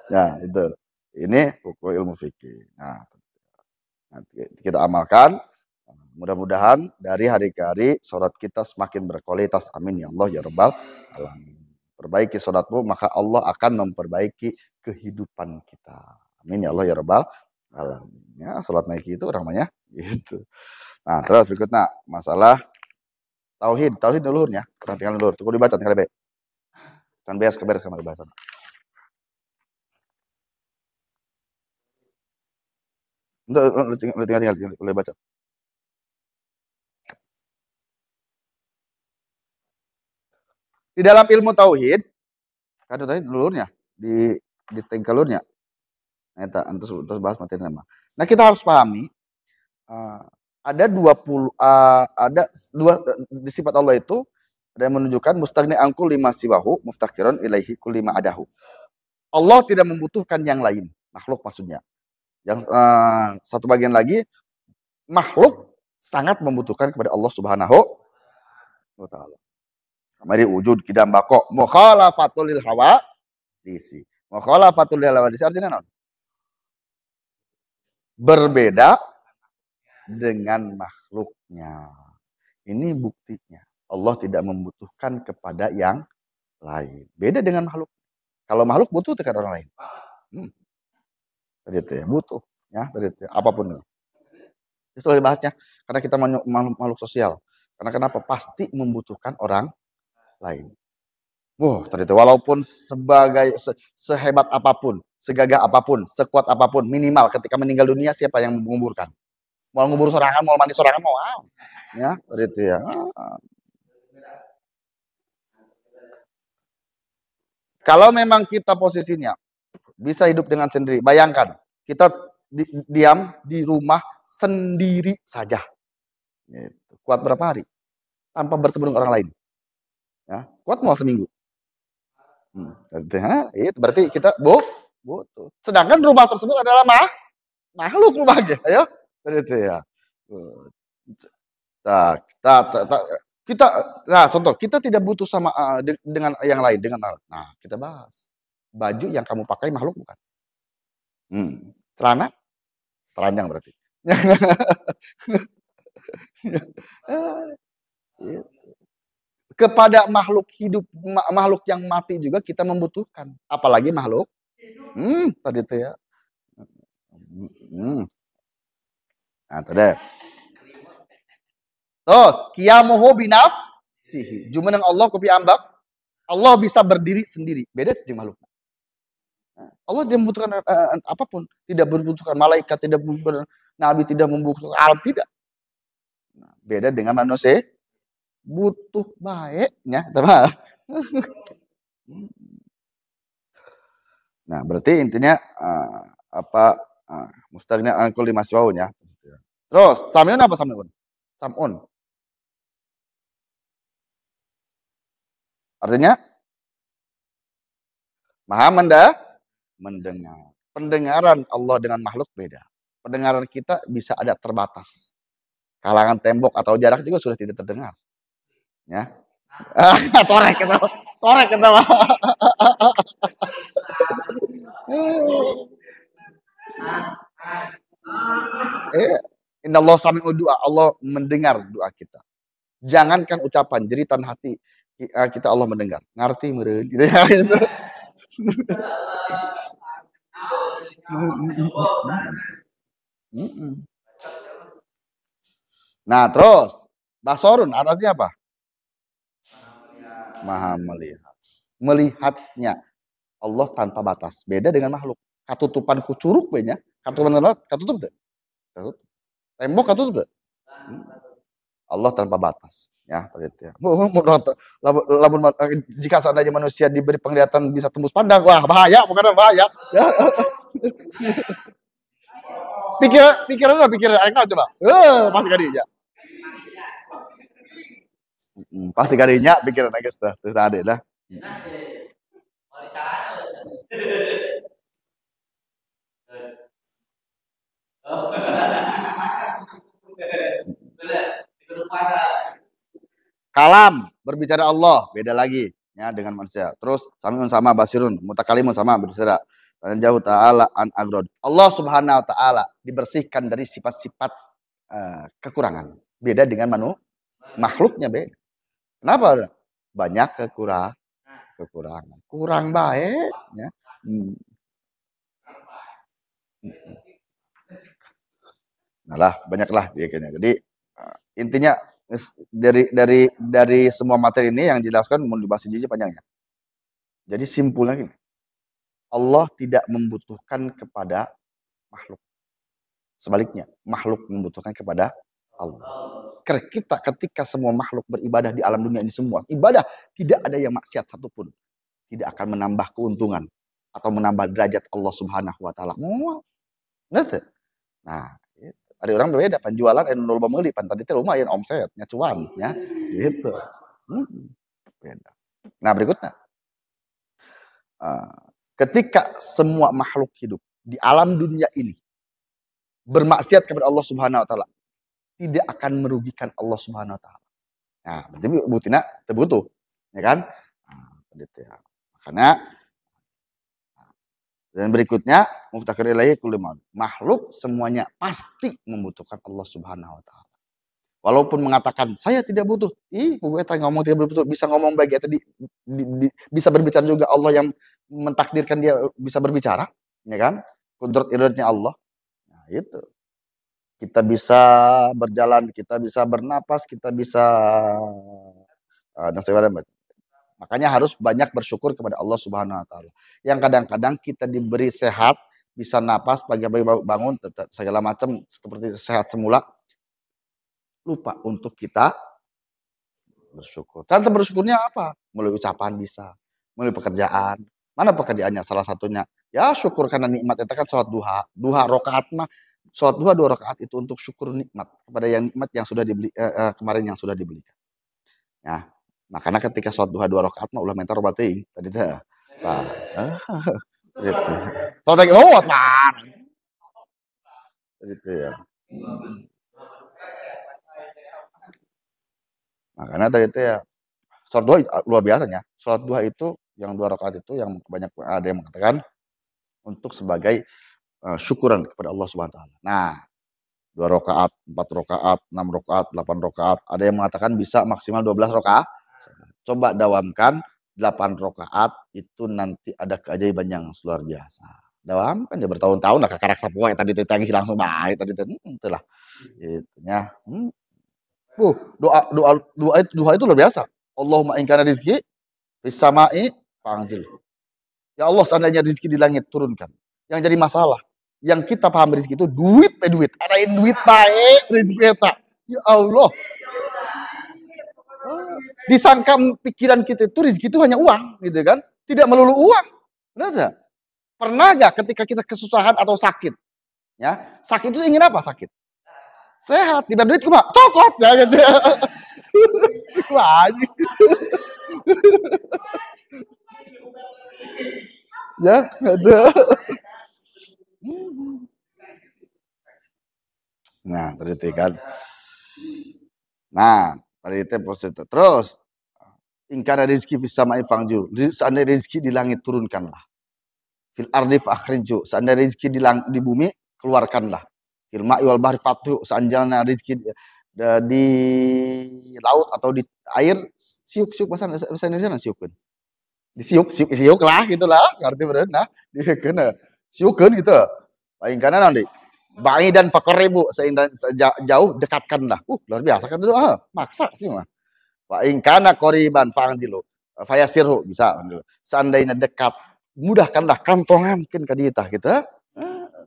Nah, itu. Ini buku ilmu fikih. Nah, kita amalkan. Mudah-mudahan dari hari ke hari sholat kita semakin berkualitas. Amin ya Allah ya Rabbal alamin. Perbaiki sholatmu, maka Allah akan memperbaiki kehidupan kita. Amin ya Allah ya Rabbal alamin. Ya, sholat naiki itu namanya gitu. Nah, terus berikutnya masalah tauhid. Tauhid dulunya, tinggal dulur. Tunggu dibaca tinggal be. Kan beres kamar bahasan. Tinggal baca. Di dalam ilmu tauhid, kan tadi dulurnya di tengkelurnya. Eta terus bahas materi nama. Nah, kita harus pahami ada 20 ada dua di sifat Allah itu ada yang menunjukkan mustaghni angkul lima siwahu muftakiron ilaihi kulima adahu. Allah tidak membutuhkan yang lain, makhluk maksudnya. Yang satu bagian lagi, makhluk sangat membutuhkan kepada Allah Subhanahu wa taala. Mari wujud kidam bako mukhalafatul lil hawa disi. Mukhalafatul lil hawa disi artinya non? Berbeda dengan makhluknya. Ini buktinya. Allah tidak membutuhkan kepada yang lain. Beda dengan makhluk. Kalau makhluk butuh kepada orang lain. Tadi itu ya, butuh. Ya, tadi itu ya, apapun. Itu bahasnya. Karena kita makhluk sosial. Karena kenapa? Pasti membutuhkan orang lain. Tadi itu walaupun sehebat apapun, segagah apapun, sekuat apapun, minimal ketika meninggal dunia siapa yang menguburkan? Mau ngubur sorangan, mau mandi sorangan, mau ya, tadi itu ya. Kalau memang kita posisinya bisa hidup dengan sendiri, bayangkan kita diam di rumah sendiri saja. Gitu. Kuat berapa hari? Tanpa bertemu dengan orang lain. Ya, kuat mau seminggu. Itu berarti kita butuh. Sedangkan rumah tersebut adalah makhluk rumahnya. Ayo, itu ya. Contoh kita tidak butuh sama dengan yang lain nah kita bahas baju yang kamu pakai makhluk bukan? Celana telanjang berarti. Kepada makhluk hidup, makhluk yang mati juga kita membutuhkan. Apalagi makhluk tadi itu ya. Nah, tadi. Terus, qiyamuhu binafsihi. Jumeneng Allah ku piambak. Allah bisa berdiri sendiri. Beda dengan makhluk. Allah tidak membutuhkan apapun. Tidak membutuhkan malaikat, tidak membutuhkan nabi, tidak membutuhkan alam, tidak. Beda dengan manusia. Butuh baiknya, teman. Nah, berarti intinya mustaghna an kulli maswaunya. Terus, samiun apa samiun? Samun. Artinya maha mendengar. Pendengaran Allah dengan makhluk beda. Pendengaran kita bisa ada terbatas. Kalangan tembok atau jarak juga sudah tidak terdengar. Ya. Torek kita. Inna Allah sami'u du'a. Allah mendengar doa kita. Jangankan ucapan, jeritan hati kita Allah mendengar. Ngerti meureun gitu ya. Nah, terus basorun artinya apa? Maha melihat. Melihatnya Allah tanpa batas. Beda dengan makhluk. Katutupan ku curug banyak. Katutup deh. Tembok katutup deh. Allah tanpa batas. Ya, ya. Jika seandainya manusia diberi penglihatan bisa tembus pandang, wah bahaya, bukan bahaya. Ya. Pikiran anak coba. Pasti kadinya. Pasti kadinya pikiran anak sudah ada dah. Kalam, berbicara Allah, beda lagi ya dengan manusia. Terus samiun sama basirun, mutakalimun sama berbicara. Dan jauh ta'ala an agrod. Allah Subhanahu wa taala dibersihkan dari sifat-sifat kekurangan. Beda dengan makhluknya beda. Kenapa? Banyak kekurangan. Kurang baik ya. Nah, banyaklah dia kayaknya. Jadi intinya dari semua materi ini yang dijelaskan mau dibahas jiji panjangnya. Jadi simpulnya gini. Allah tidak membutuhkan kepada makhluk. Sebaliknya, makhluk membutuhkan kepada Allah. Kita ketika semua makhluk beribadah di alam dunia ini semua, ibadah tidak ada yang maksiat satupun. Tidak akan menambah keuntungan atau menambah derajat Allah Subhanahu wa taala. Nah, ada orang berbeda penjualan nol meuli pan tadi teh lumayan omsetnya cuan ya gitu. Beda. Nah, berikutnya. Ketika semua makhluk hidup di alam dunia ini bermaksiat kepada Allah Subhanahu wa taala, tidak akan merugikan Allah Subhanahu wa taala. Nah, berarti butina terbutuh, ya kan? Nah, makanya dan berikutnya muftakir ilaihi kullu makhluk semuanya pasti membutuhkan Allah Subhanahu wa taala. Walaupun mengatakan saya tidak butuh, gue ngomong tidak butuh, bisa ngomong baik tadi bisa berbicara juga Allah yang mentakdirkan dia bisa berbicara, ya kan? Kudrat iradanya Allah. Nah, itu. Kita bisa berjalan, kita bisa bernapas, kita bisa makanya harus banyak bersyukur kepada Allah Subhanahu wa taala. Yang kadang-kadang kita diberi sehat, bisa napas, pagi-pagi bangun, segala macam seperti sehat semula. Lupa untuk kita bersyukur. Cara bersyukurnya apa? Melalui ucapan bisa, melalui pekerjaan. Mana pekerjaannya? Salah satunya ya syukur karena nikmat itu kan sholat duha. Duha rakaat mah sholat duha 2 rakaat itu untuk syukur nikmat kepada yang nikmat yang sudah dibeli kemarin yang sudah dibelikan. Ya. Makanya ketika sholat duha 2 rakaat mah ulah mentar bating tadi teh. Nah, gitu. Sholat lagi man. Gitu ya. Makanya tadi itu ya sholat duha luar biasanya. Sholat duha itu yang 2 rakaat itu yang banyak ada yang mengatakan untuk sebagai syukuran kepada Allah Subhanahu wa taala. Nah, 2 rakaat, 4 rakaat, 6 rakaat, 8 rakaat, ada yang mengatakan bisa maksimal 12 rakaat. Coba dawamkan 8 rakaat itu nanti ada keajaiban yang luar biasa. Dawamkan dia bertahun-tahun lah karakter poe tadi tadi langsung baik tadi itulah. Itunya. Doa itu luar biasa. Allahumma in kana rizqi fis sama'i fa'anzil. Ya Allah, seandainya rezeki di langit turunkan. Yang jadi masalah, yang kita paham rezeki itu duit duit. Adain duit baik rezeki kita. Ya Allah. Disangka pikiran kita itu rezeki itu hanya uang, gitu kan? Tidak melulu uang. Benar tidak? Pernah gak ketika kita kesusahan atau sakit? Ya, sakit itu ingin apa sakit? Sehat, tidak duit cuma cokot ya gitu. Wah, ya, ada. Nah, berarti kan. Nah, tadi positif. Terus, ingkar rezeki bisa ma'ifangju. Seandainya rezeki di langit turunkanlah. Fil ardi fa'akhriju. Seandainya rezeki di bumi keluarkanlah. Fil ma'i wal bahri fatuh. Seandainya rezeki di laut atau di air siuk bahasa Indonesia siuk kan. Siuk lah gitulah. Ngerti bener nah. Dia kena siuk kan gitu. Paling kanan nanti. Ba'i dan fakoribu jauh dekatkanlah. Luar biasa kan itu. Maksa sih mah. Wa in kana qoriban fa'anzilu fayasirhu bisa. Seandainya dekat, mudahkanlah kantongan mungkin ka dieu tah gitu.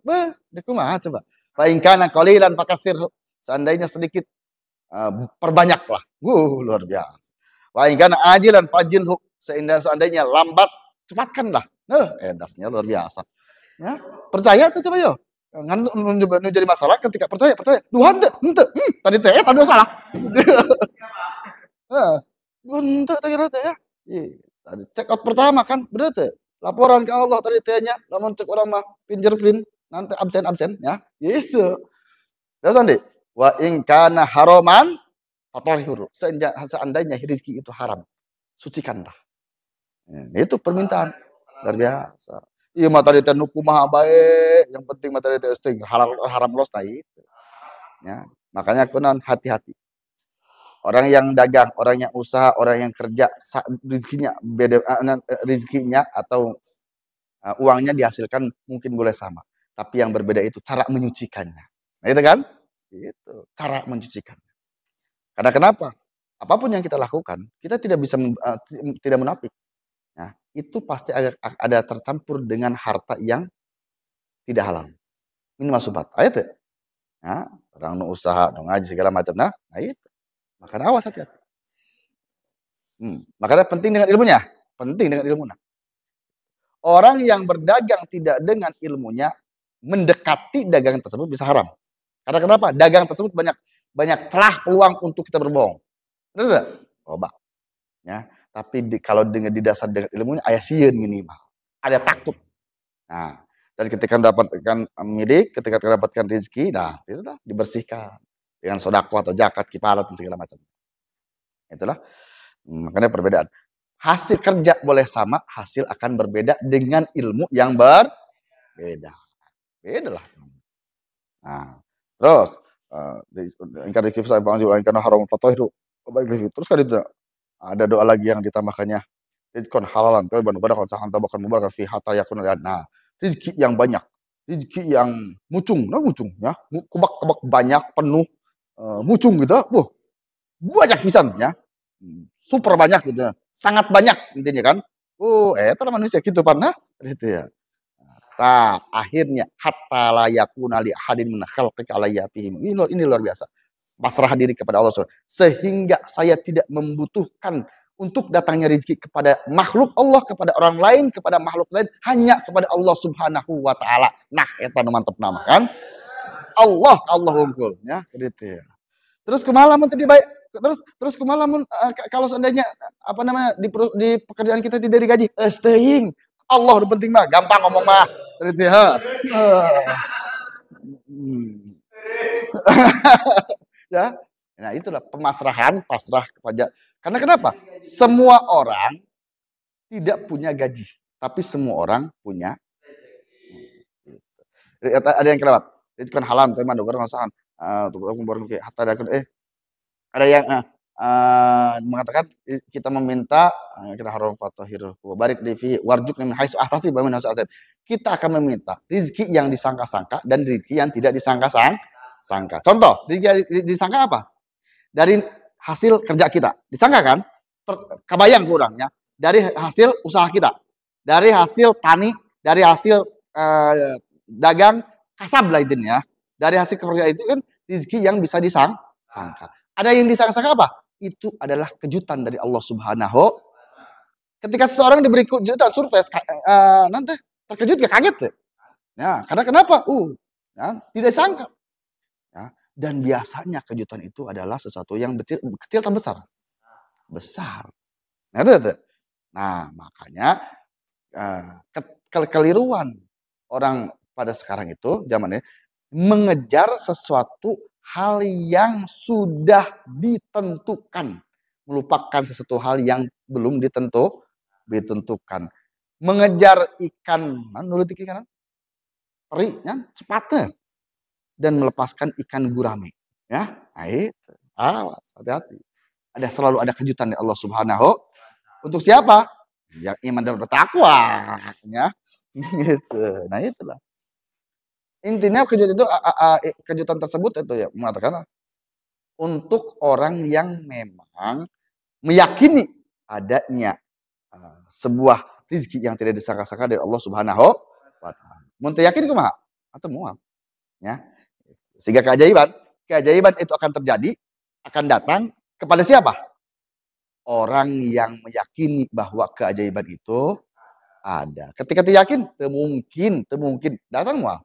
Beh, kumaha coba. Wa in kana qalilan fakasirhu. Seandainya sedikit perbanyaklah. Luar biasa. Wa in kana ajilan fajilhu. Seandainya lambat, cepatkanlah. Edasnya luar biasa. Ya, percaya tuh coba yo. Ngan jadi masalah ketika percaya. Tuhan henteu. Tadi teh tadi salah. Bentuk tadi ya. Tadi check out pertama kan, bener tuh. Laporan ke Allah tadi tehnya, namun cek orang mah fingerprint nanti absen ya. Gitu. Terus nanti wa in kana haraman fatorihur. Seandainya rezeki itu haram, sucikanlah. Itu permintaan luar biasa. Iya materi teh nu kumaha bae, yang penting materi teh haram los tah itu. Ya, makanya kunaon hati-hati. Orang yang dagang, orang yang usaha, orang yang kerja, rezekinya beda, rezekinya atau uangnya dihasilkan mungkin boleh sama, tapi yang berbeda itu cara menyucikannya. Nah, itu kan? Itu cara mencucikan. Karena kenapa? Apapun yang kita lakukan, kita tidak bisa tidak munafik. Nah, itu pasti ada tercampur dengan harta yang tidak halal. Ini masubat. Ayat ya? Nah, orang usaha, ngaji segala macam. Nah itu. Makanya awas hati-hati. Makanya penting dengan ilmunya. Penting dengan ilmunya. Orang yang berdagang tidak dengan ilmunya, mendekati dagangan tersebut bisa haram. Karena kenapa? Dagang tersebut banyak celah peluang untuk kita berbohong. Benar tidak? Coba. Ya. Tapi kalau dengan didasar dengan ilmunya, ayah sieun minimal. Ada takut. Nah, dan ketika mendapatkan milik, ketika mendapatkan rezeki, nah itulah dibersihkan dengan sodako atau zakat, kifarat dan segala macam. Itulah makanya perbedaan. Hasil kerja boleh sama, hasil akan berbeda dengan ilmu yang berbeda. Beda lah. Nah, terus terus kan itu ada doa lagi yang ditambahkannya. Rizqan halalan thayyiban mubarakan sahan tabakan mubarakan fi hatta yakun. Nah, rezeki yang banyak, rezeki yang mucung ya, kebak banyak penuh mucung gitu. Banyak pisan ya. Super banyak gitu. Sangat banyak intinya kan. Eta manusia gitu pernah gitu ya. Nah, akhirnya hatta la yakuna li ahadin min khalqika alayatihim. Ini luar biasa. Pasrah diri kepada Allah SWT. Sehingga saya tidak membutuhkan untuk datangnya rezeki kepada makhluk Allah, kepada orang lain, kepada makhluk lain, hanya kepada Allah Subhanahu wa taala. Nah, eta mantep nama kan. Allah unggul ya, gitu ya. Terus kumaha lamun tadi baik terus kumaha lamun kalau seandainya apa namanya di pekerjaan kita tidak digaji, staying. Allah udah penting mah, gampang ngomong mah. Gitu ya. Ya. Nah, itulah pasrah kepada. Karena kenapa? Semua orang tidak punya gaji, tapi semua orang punya. Ada yang kelewat. Itu kan halam, teman, orang ngasahan. Ada yang mengatakan kita meminta kita harum fatahir wa barik li fi warzuqni min haitsu ahtasib wa min haitsu ahtasib. Kita akan meminta rezeki yang disangka-sangka dan rezeki yang tidak disangka-sangka. Contoh, rezeki disangka apa? Dari hasil kerja kita. Disangka kan? Kebayang kurangnya dari hasil usaha kita. Dari hasil tani, dari hasil dagang, kasab lah intinya. Dari hasil kerja itu kan rezeki yang bisa disangka. Ada yang disangka-sangka apa? Itu adalah kejutan dari Allah Subhanahu. Ketika seseorang diberi kejutan surprise, nanti terkejut ya, kaget ya. Ya, karena kenapa? Ya, tidak disangka. Ya, dan biasanya kejutan itu adalah sesuatu yang kecil atau besar? Besar. Nah, makanya kekeliruan orang pada sekarang itu zamannya mengejar sesuatu hal yang sudah ditentukan, melupakan sesuatu hal yang belum ditentukan. Mengejar ikan, nulit ikan, teri, ya, cepatnya, dan melepaskan ikan gurame, ya, nah itu, awas, hati-hati. Selalu ada kejutan dari Allah Subhanahu. Untuk siapa? Yang iman dan bertakwa, ya, gitu. Nah itulah. Intinya kejutan tersebut itu ya mengatakan untuk orang yang memang meyakini adanya sebuah rezeki yang tidak disangka-sangka dari Allah Subhanahu wa taala. Mun yakin kumaha? Atau mual. Ya. Sehingga keajaiban itu akan terjadi, akan datang kepada siapa? Orang yang meyakini bahwa keajaiban itu ada. Ketika yakin, temungkin datang mual.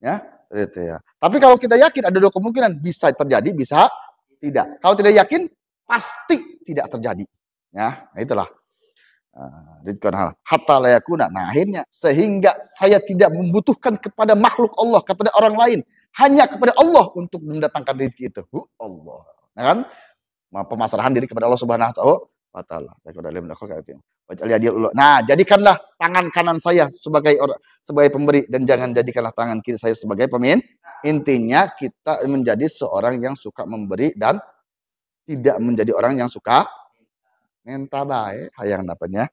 Ya, gitu ya. Tapi kalau kita yakin ada dua kemungkinan, bisa terjadi, bisa tidak. Kalau tidak yakin, pasti tidak terjadi. Ya, nah itulah. Hatta layakuna. Nah, akhirnya sehingga saya tidak membutuhkan kepada makhluk Allah, kepada orang lain, hanya kepada Allah untuk mendatangkan rezeki itu. Allah. Nah kan? Pemasrahan diri kepada Allah Subhanahu wa taala. Nah, jadikanlah tangan kanan saya sebagai pemberi dan jangan jadikanlah tangan kiri saya sebagai pemimpin. Intinya kita menjadi seorang yang suka memberi dan tidak menjadi orang yang suka minta baik, hayang dapatnya.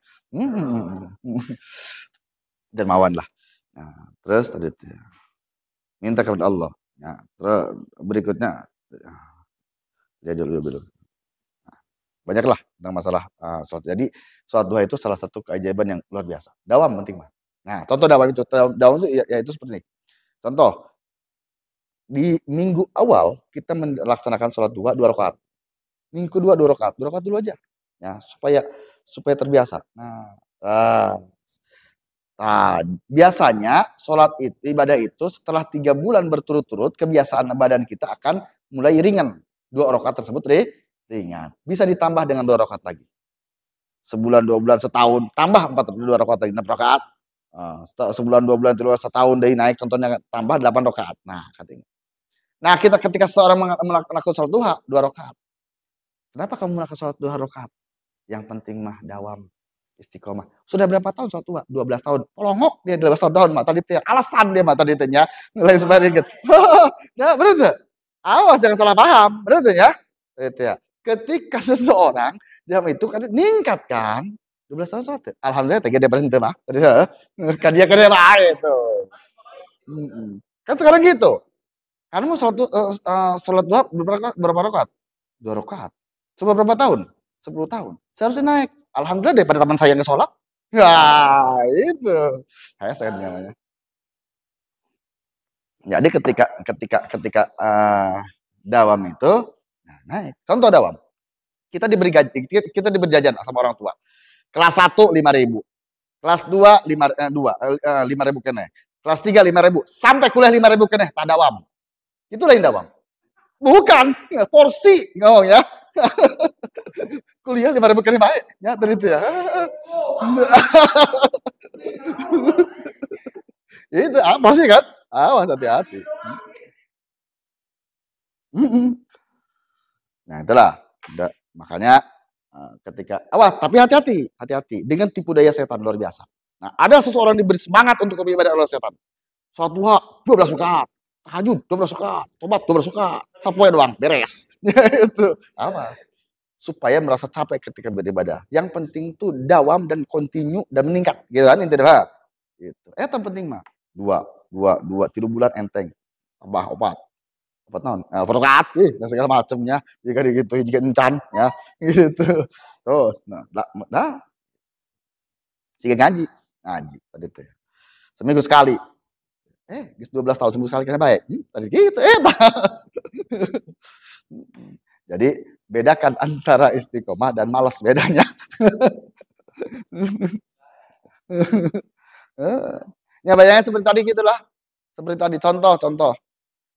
Dermawan lah. Nah, terus minta kepada Allah. Nah, terus berikutnya dulu. Banyaklah tentang masalah sholat. Jadi sholat duha itu salah satu keajaiban yang luar biasa. Dawam penting mah. Nah, contoh dawam itu yaitu seperti ini. Contoh di minggu awal kita melaksanakan sholat duha 2 rakaat. Minggu kedua 2 rakaat. 2 rakaat dulu aja. Ya, supaya terbiasa. Biasanya sholat ibadah itu setelah 3 bulan berturut-turut kebiasaan badan kita akan mulai ringan. 2 rakaat tersebut ringan. Bisa ditambah dengan 2 rakaat lagi. Sebulan, 2 bulan, setahun, tambah 2 rakaat lagi, 6 rakaat. Sebulan, 2 bulan, 3 setahun dari naik, contohnya tambah 8 rakaat. Nah, katanya. Nah, ketika seorang melakukan sholat duha 2 rakaat. Kenapa kamu melakukan sholat duha rakaat? Yang penting mah dawam, istiqomah. Sudah berapa tahun sholat duha? 12 tahun. Polongok dia 12 tahun mata ditanya. Alasan dia mata ditanya. Lain sebagainya. Nah, benar. Awas jangan salah paham. Benar ya? Itu ya. Ketika seseorang dia itu kan ningkat kan 12 tahun sholat. Alhamdulillah tega dia berhenti mah. Kan dia baik itu. Kan sekarang gitu. Kan mau sholat duha berapa rakaat? 2 rakaat. Coba berapa tahun? 10 tahun. Seharusnya naik. Alhamdulillah daripada teman saya yang sholat. Nah, itu. Saya namanya. Jadi ketika dawam itu naik. Contoh dawam. Kita diberi jajan sama orang tua. Kelas 1 5.000. Kelas 2 5.000 kene. Kelas 3 5.000 sampai kuliah 5.000 kene tak dawam. Itulah yang dawam. Bukan porsi ngomong ya. Kuliah 5.000 kene baik. Ya itu ya. Itu porsi kan? Awas hati-hati. Nah, itulah. Makanya ketika tapi hati-hati dengan tipu daya setan luar biasa. Nah, ada seseorang diberi semangat untuk beribadah oleh setan. Sholat duha 12 rakaat, tahajud 12 rakaat, tobat 12 rakaat, sapoe doang beres. Itu apa? Supaya merasa capek ketika beribadah. Yang penting tuh dawam dan continue dan meningkat, gitu kan intinya. Gitu. Yang penting mah dua 3 bulan enteng, tambah opat non opat dan segala macamnya jika gitu jika encan ya gitu terus nah jika ngaji tadi tuh ya. Seminggu sekali 12 tahun seminggu sekali kena baik tadi gitu jadi bedakan antara istiqomah dan malas bedanya. Ya bayangnya seperti tadi gitulah, seperti tadi contoh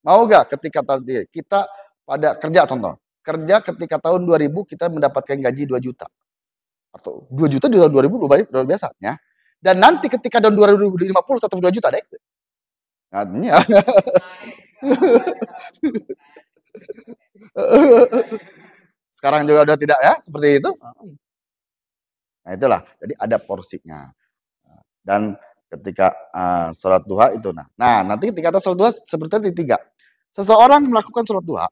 mau gak ketika tadi kita pada kerja contoh kerja ketika tahun 2000 kita mendapatkan gaji 2 juta atau 2 juta di tahun 2000 luar biasa ya. Dan nanti ketika tahun 2050 tetap 2 juta deh. Artinya sekarang juga udah tidak ya seperti itu. Nah itulah, jadi ada porsinya. Dan ketika sholat duha itu, nah nanti ketika sholat duha seperti itu 3. Seseorang melakukan sholat duha,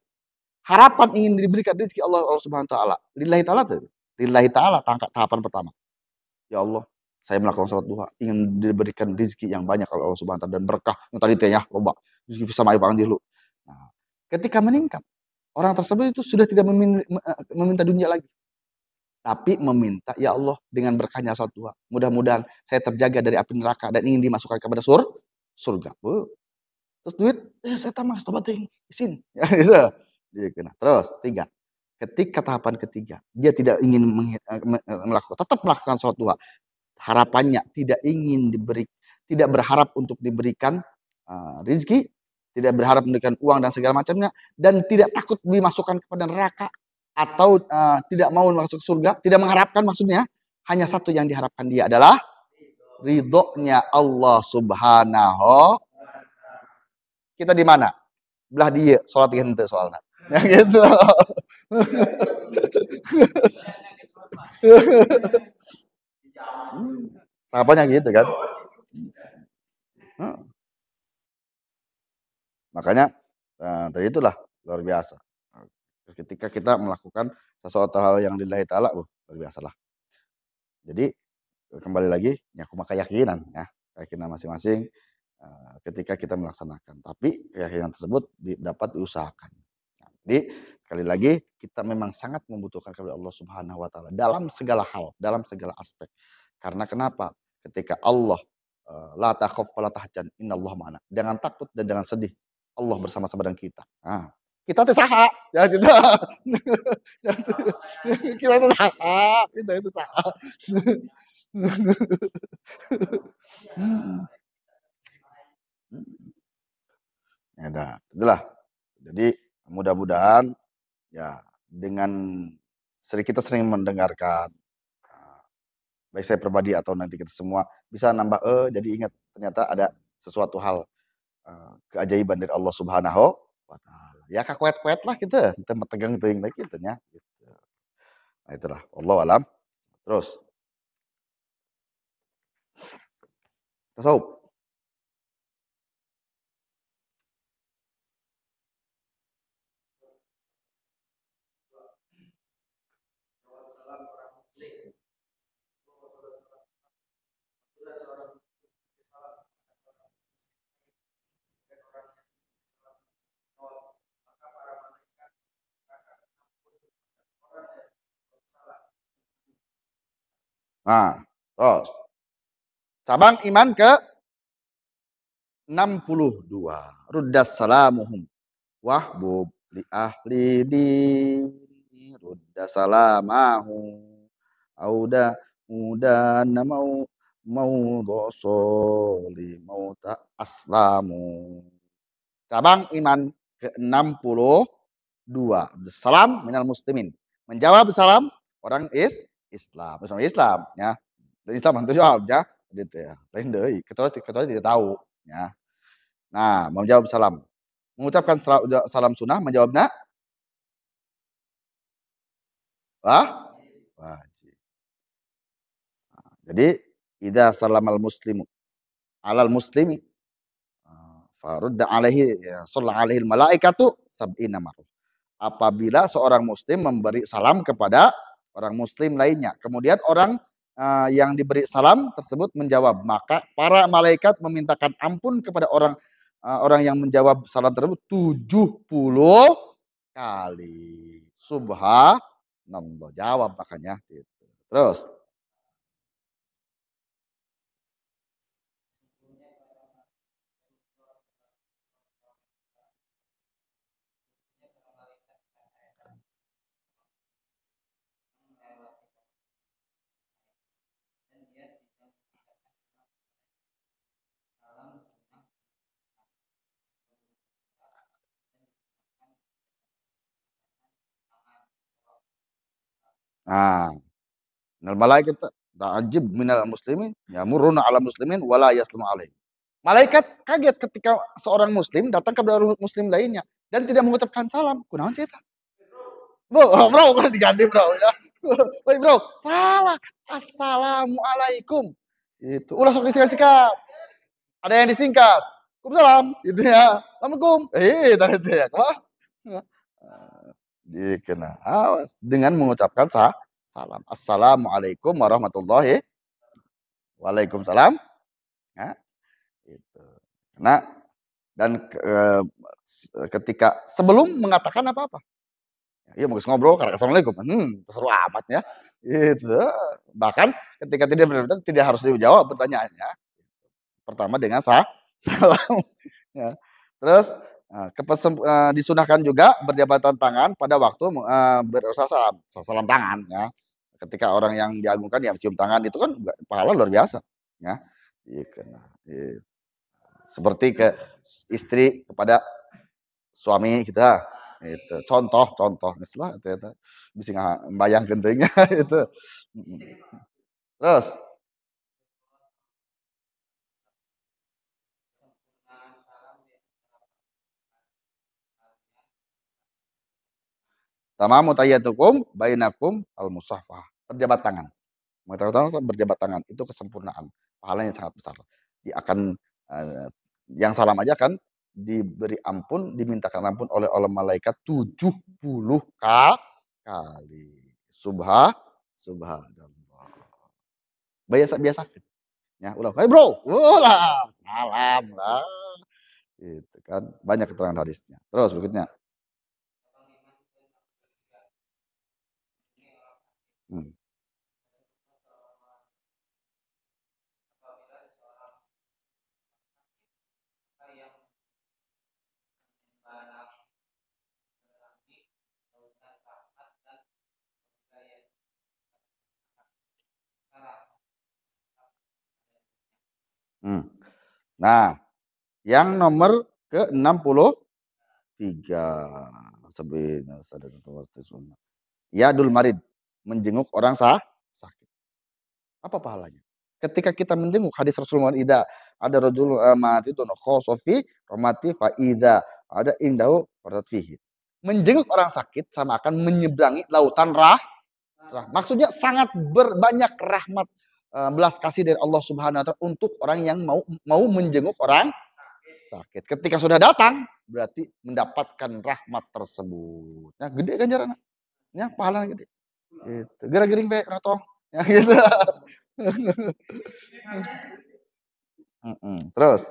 harapan ingin diberikan rezeki Allah Subhanahu Wa Taala. Lillahi Taala tuh, lillahi Taala tahapan pertama. Ya Allah, saya melakukan sholat duha, ingin diberikan rezeki yang banyak kalau Allah Subhanahu Wa Taala dan berkah yang tadi teh ya, loba rezeki bisa mai pangan dulu. Nah, ketika meningkat, orang tersebut itu sudah tidak meminta dunia lagi. Tapi meminta, ya Allah, dengan berkahnya sholat duha, mudah-mudahan saya terjaga dari api neraka dan ingin dimasukkan kepada surga. Terus duit, saya tamas tobat isin. Ya, gitu. Nah, terus 3. Ketika tahapan ketiga, dia tidak ingin tetap melakukan sholat duha. Harapannya tidak ingin tidak berharap untuk diberikan rezeki, tidak berharap memberikan uang dan segala macamnya, dan tidak takut dimasukkan kepada neraka atau tidak mau masuk surga, tidak mengharapkan maksudnya, hanya satu yang diharapkan dia adalah ridhonya Allah Subhanahu. Kita di mana? Belah dia, sholat henteu soalnya. Ya gitu. Apanya gitu kan? Makanya tadi itulah luar biasa. Ketika kita melakukan sesuatu hal yang lillahi ta'ala, luar biasa lah. Jadi kembali lagi, ya cuma keyakinan ya, keyakinan masing-masing ketika kita melaksanakan. Tapi keyakinan tersebut dapat diusahakan. Jadi sekali lagi kita memang sangat membutuhkan kepada Allah Subhanahu Wa Taala dalam segala hal, dalam segala aspek. Karena kenapa? Ketika Allah la takhaf wa la tahzan, innallaha ma'ana. Jangan takut dan jangan sedih. Allah bersama-sama dengan kita. Nah, kita teh saha? Ya kita. Kita itu saha? Kita itu saha? Ya itulah. Jadi mudah-mudahan ya dengan kita sering mendengarkan baik saya pribadi atau nanti kita semua bisa nambah jadi ingat ternyata ada sesuatu hal keajaiban dari Allah Subhanahu Wa Taala. Ya kakuet-kuet lah kita tegang teuing baik gitu nya. Gitu. Nah itulah wallahu alam. Terus tasawuf. Nah, terus cabang iman ke 62. Ruddas salamuhum wahbub li ahli dini ruddas salamahum auda mudana mau dosoli mau tak aslamu. Cabang iman ke-62. Salam minal muslimin. Menjawab salam orang Islam. Islam ya. Dan Islam itu jawab ya. Gitu ya. Lain deui. Kecuali tidak tahu ya. Nah, menjawab salam. Mengucapkan salam sunnah, menjawabnya wajib. Jadi idza salamal muslimu alal muslimi Farudda alaihi ya, shalla alaihi malaikatu sab'ina marrah. Apabila seorang muslim memberi salam kepada orang muslim lainnya, kemudian orang yang diberi salam tersebut menjawab, maka para malaikat memintakan ampun kepada orang yang menjawab salam tersebut 70 kali. Subhanallah, jawab makanya gitu. Terus, nah, nal malaikat ta'ajib minal muslimin yamurruna ala muslimin wala yaslimu alaihim. Malaikat kaget ketika seorang muslim datang kepada muslim lainnya dan tidak mengucapkan salam. Kunaon sih eta? Bro, kan diganti bro ya. Woi bro, salah. Assalamualaikum. Itu. Ulah sok disingkat-singkat. Ada yang disingkat. Waalaikumsalam. Gitu ya. Assalamualaikum. Tadi itu ya. Kemana? Dikena. Dengan mengucapkan salam. Assalamualaikum warahmatullahi. Waalaikumsalam. Ya, itu. Nah, dan ketika sebelum mengatakan apa-apa. Iya mau ngobrol karena assalamualaikum. Terserah amat ya. Itu. Bahkan ketika tidak benar-benar tidak harus dijawab pertanyaannya. Pertama dengan salam. Ya. Terus disunahkan juga berjabatan tangan pada waktu berusaha salam tangan ya. Ketika orang yang diagungkan yang cium tangan itu kan pahala luar biasa ya. Seperti ke istri kepada suami kita itu contoh lah itu bisa bayang gentengnya itu. Terus tamamu tayyatukum bainakum al-musafah. Berjabat tangan. Mengatakan berjabat tangan itu kesempurnaan. Pahalanya sangat besar. Dia akan yang salam aja kan diberi ampun, dimintakan ampun oleh malaikat 70 kali. Subhanallah. Biasa ya, ulang. Hey bro, ulah salam lah. Itu kan banyak keterangan hadisnya. Terus berikutnya. Hmm. Hmm. Nah, yang nomor ke-63 Yadul marid, menjenguk orang sakit. Apa pahalanya? Ketika kita menjenguk hadis Rasulullah ida ada rajul maridun khosofi romati faida ada indahu qadat fihi. Menjenguk orang sakit sama akan menyeberangi lautan maksudnya sangat banyak rahmat belas kasih dari Allah Subhanahu wa taala untuk orang yang mau menjenguk orang sakit. Ketika sudah datang berarti mendapatkan rahmat tersebut. Nah, gede kan jaraknya. Ya, pahalanya gede. Gitu. Gara-gering bae ratong. Ya gitu. Terus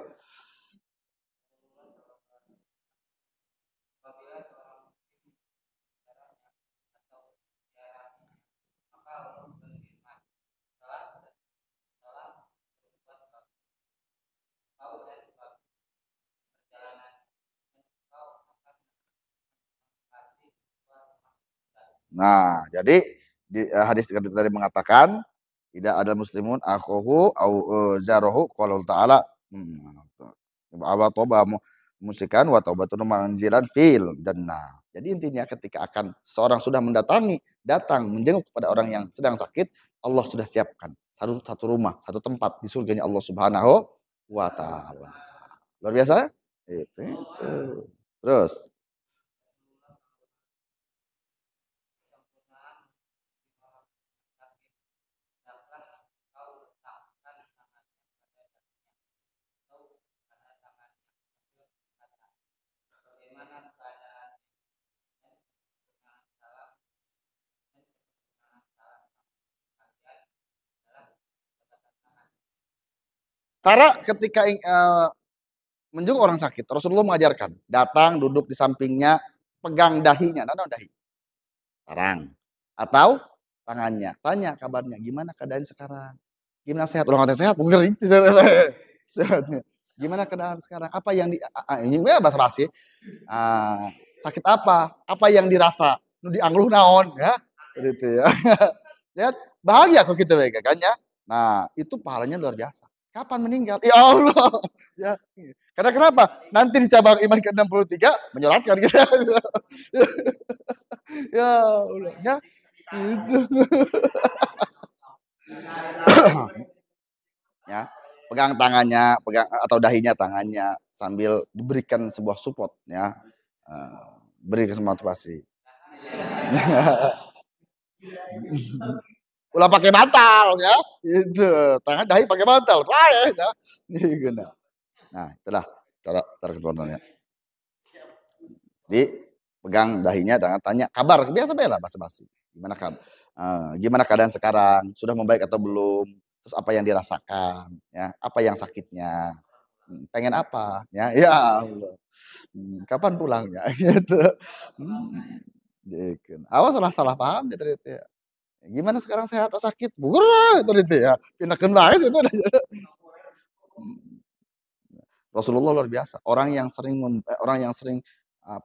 nah, jadi di hadis tadi mengatakan tidak ada muslimun akhuhu au zarahu qala ta'ala Allah toba musikan wa taubatun manzilan fil jannah. Jadi intinya ketika akan seorang sudah datang menjenguk kepada orang yang sedang sakit, Allah sudah siapkan satu rumah, satu tempat di surganya Allah Subhanahu wa taala. Luar biasa? Itu. Terus Cara ketika menjenguk orang sakit, Rasulullah mengajarkan, datang duduk di sampingnya, pegang dahinya, dahi, sarang, atau tangannya, tanya kabarnya, gimana keadaan sekarang, gimana sehat, udah nggak sehat, ngeri, sehatnya, gimana keadaan sekarang, apa yang ini ya basa-basi, sakit apa yang dirasa, nu diangluh naon, ya, gitu ya, lihat bahagia kok kita kan ya, nah itu pahalanya luar biasa. Kapan meninggal? Ya Allah. Ya. Karena kenapa? Nanti di cabang iman ke-63 menyolatkan kita. Ya Allah. Ya. Itu. Ya. Pegang tangannya, pegang atau dahinya tangannya sambil diberikan sebuah support ya. Beri motivasi. Ulah pakai bantal ya. Itu. Tangan dahi pakai bantal. Ya. Nah, itulah cara keturunan. Jadi pegang dahinya, jangan tanya kabar, biasa lah basa-basi. Gimana keadaan sekarang? Sudah membaik atau belum? Terus apa yang dirasakan? Ya, apa yang sakitnya? Pengen apa? Ya Allah. Kapan pulangnya? Gitu. Gitu. Awas salah paham gitu ya. Gimana sekarang sehat atau sakit? Bukan itu ya. Pindahkan baik itu. Rasulullah luar biasa. Orang yang sering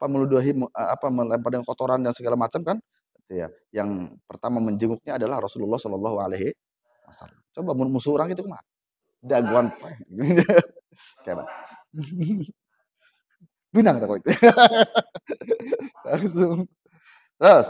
meludahi melempar dengan kotoran dan segala macam kan, gitu ya. Yang pertama menjenguknya adalah Rasulullah Shallallahu Alaihi Wasallam. Coba musuh orang itu mah daguan kayak binang tak langsung. Terus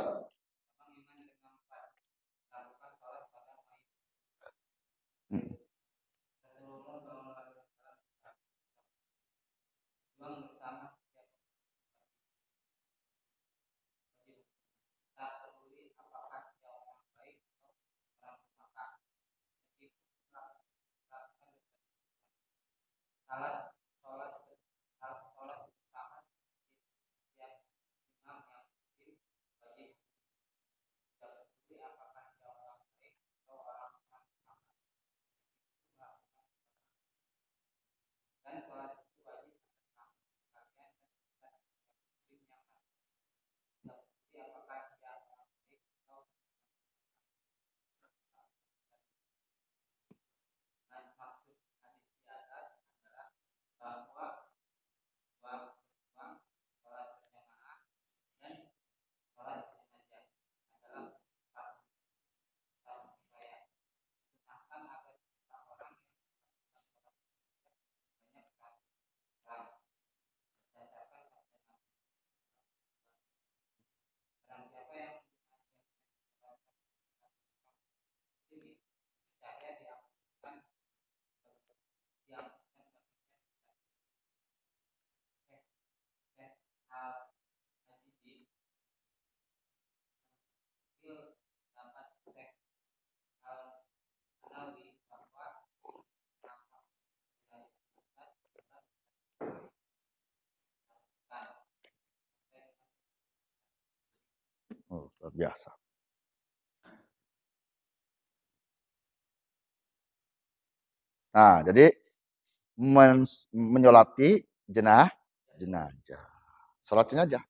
luar biasa. Nah, jadi menyolati jenazah. Salat jenazah.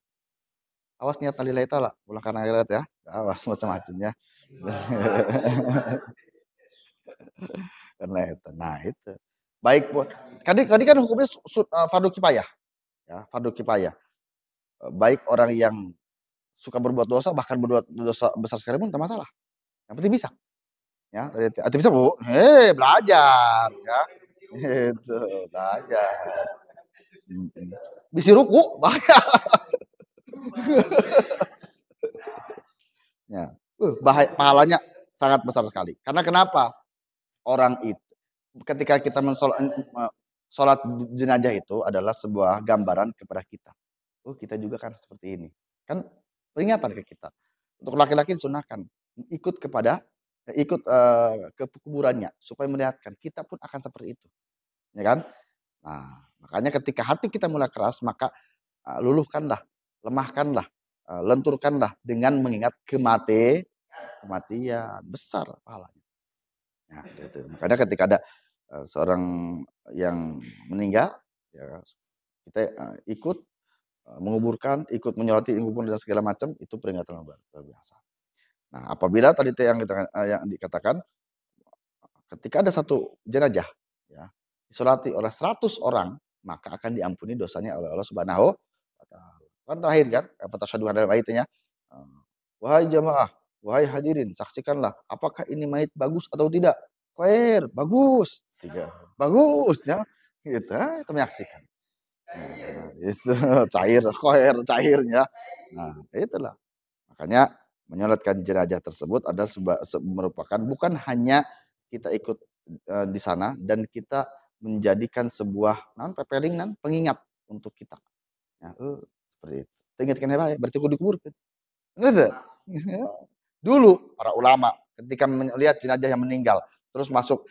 Awas niat lillahi ta'ala, pulang karena akhirat ya. Awas macam-macamnya. Karena itu. Nah, itu. Baik, Bu. Tadi kan hukumnya fardu kifayah. Ya, fardu kifayah. Baik orang yang suka berbuat dosa, bahkan berbuat dosa besar sekalipun tak masalah. Yang penting bisa. Ya, bisa Bu. Belajar ya. Itu, belajar. Bisa ruku, bahaya. Ya. Bahaya, pahalanya sangat besar sekali. Karena kenapa? Orang itu ketika kita sholat jenazah itu adalah sebuah gambaran kepada kita. Oh, kita juga kan seperti ini. Kan peringatan ke kita. Untuk laki-laki disunahkan ikut ke kuburannya supaya melihatkan kita pun akan seperti itu. Ya kan? Nah, makanya ketika hati kita mulai keras, maka luluhkanlah, lemahkanlah, lenturkanlah dengan mengingat kematian besar pahalanya. Nah, gitu. Makanya ketika ada seorang yang meninggal, ya kita ikut menguburkan, ikut menyolati kubur dan segala macam, itu peringatan luar biasa. Nah, apabila tadi yang dikatakan ketika ada satu jenazah ya, disolati oleh 100 orang, maka akan diampuni dosanya oleh Allah Subhanahu wa taala. Kan terakhir kan, kata syahadu ada baitnya, wahai jamaah, wahai hadirin, saksikanlah apakah ini mayit bagus atau tidak. Khair, bagus. Tiga. Bagus ya. Gitu, itu menyaksikan. Nah, itu cair, khair, cairnya. Nah, itulah. Makanya menyolatkan jenazah tersebut ada merupakan bukan hanya kita ikut di sana dan kita menjadikan sebuah pepeling pengingat untuk kita. Ya, seperti itu. Ingatkan ya, berarti kudu dikuburkan. Benar tidak? Dulu para ulama ketika melihat jenazah yang meninggal terus masuk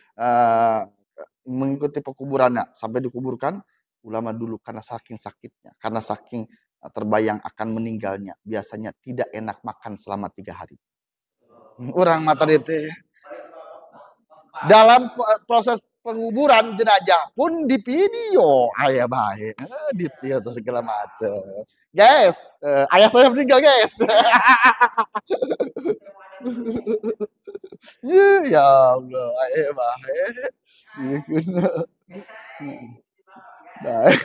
mengikuti pekuburannya sampai dikuburkan, ulama dulu karena saking sakitnya, karena saking terbayang akan meninggalnya, biasanya tidak enak makan selama 3 hari. Orang mata itu dalam proses penguburan jenazah pun di video ayah baik, di atau segala macam. Guys, ayah saya meninggal guys. Ya Allah, ayah baik. Baik.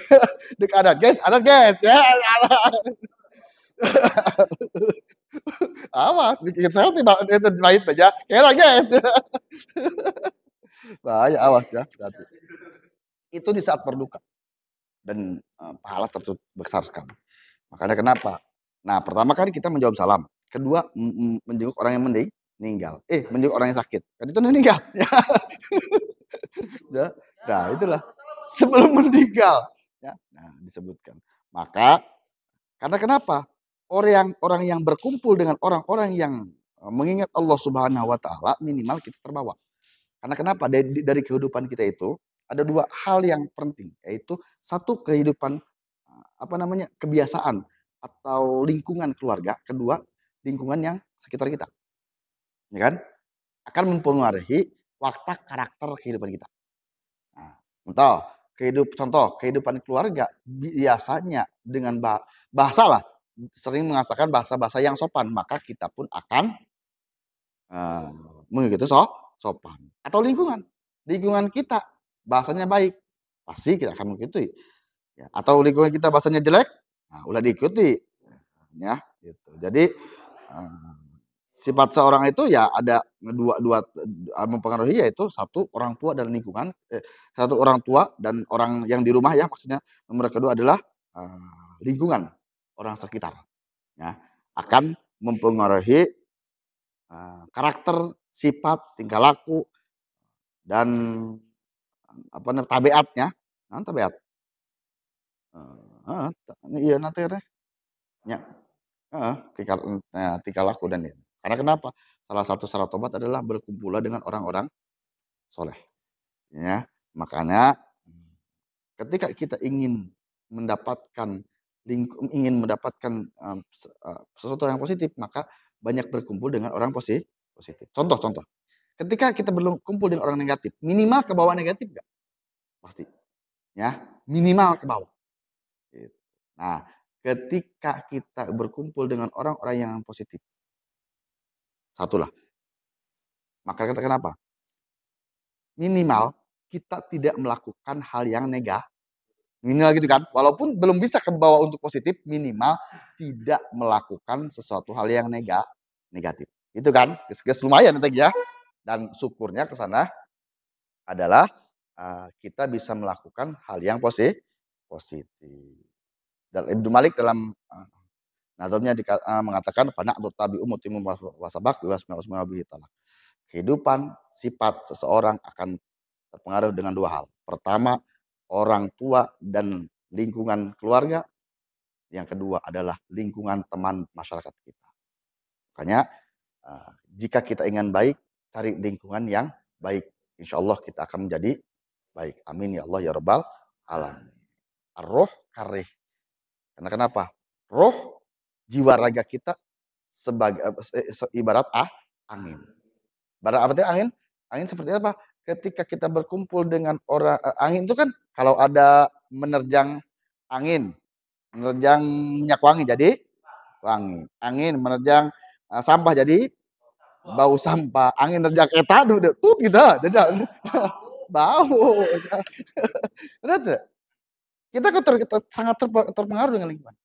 Dek adat guys ya. Awas bikin selfie itu baik aja. Kira guys. Bahaya awas ya. Itu di saat berduka dan pahala tertutup besar sekali. Makanya kenapa? Nah, pertama kan kita menjawab salam. Kedua, menjenguk orang yang meninggal. Menjenguk orang yang sakit. Kan itu meninggal. Ya. Nah, itulah sebelum meninggal. Ya. Nah, disebutkan. Maka karena kenapa? Orang yang berkumpul dengan orang-orang yang mengingat Allah Subhanahu wa taala minimal kita terbawa. Karena kenapa? Dari kehidupan kita itu ada 2 hal yang penting, yaitu satu kehidupan kebiasaan atau lingkungan keluarga, kedua lingkungan yang sekitar kita. Ya kan? Akan mempengaruhi watak karakter kehidupan kita. Nah, contoh kehidupan keluarga biasanya dengan bahasa lah sering mengatakan bahasa-bahasa yang sopan, maka kita pun akan mengikuti sopan. Atau lingkungan kita bahasanya baik, pasti kita akan mengikuti. Ya. Atau lingkungan kita bahasanya jelek, nah udah diikuti. Ya, gitu. Jadi sifat seorang itu ya ada dua mempengaruhi, yaitu satu orang tua dan lingkungan, satu orang tua dan orang yang di rumah ya, maksudnya nomor kedua adalah lingkungan orang sekitar ya, akan mempengaruhi karakter, sifat, tingkah laku dan tabiatnya, tabiat. Iya nanti deh. Ya. Tingkah laku dan ini. Karena kenapa? Salah satu syarat tobat adalah berkumpul dengan orang-orang soleh. Ya, makanya ketika kita ingin mendapatkan sesuatu yang positif, maka banyak berkumpul dengan orang positif. Contoh, ketika kita berkumpul dengan orang negatif, minimal ke bawah negatif nggak? Pasti, ya minimal ke bawah. Nah, ketika kita berkumpul dengan orang-orang yang positif, satulah. Maka kenapa? Minimal kita tidak melakukan hal yang negatif. Minimal gitu kan. Walaupun belum bisa ke bawah untuk positif, minimal tidak melakukan sesuatu hal yang negatif. Itu kan. Lumayan ya. Dan syukurnya ke sana adalah kita bisa melakukan hal yang positif. Dan Ibnu Malik dalam nazamnya mengatakan fana'du tabi'u mutimu wasabaq wa bihi talaq. Kehidupan sifat seseorang akan terpengaruh dengan 2 hal. Pertama, orang tua dan lingkungan keluarga. Yang kedua adalah lingkungan teman masyarakat kita. Makanya jika kita ingin baik, cari lingkungan yang baik. Insya Allah kita akan menjadi baik. Amin ya Allah ya Rabbal alamin. Ar-ruh karih. Karena kenapa? Roh, jiwa raga kita sebagai ibarat angin. Ibarat apa itu angin? Angin seperti apa? ketika kita berkumpul dengan orang angin itu kan kalau ada menerjang angin, menerjang minyak wangi jadi wangi. Angin menerjang sampah jadi bau sampah. Angin menerjang etanu gitu. Jadi bau. Benar tuh? Kita kan sangat terpengaruh dengan lingkungan.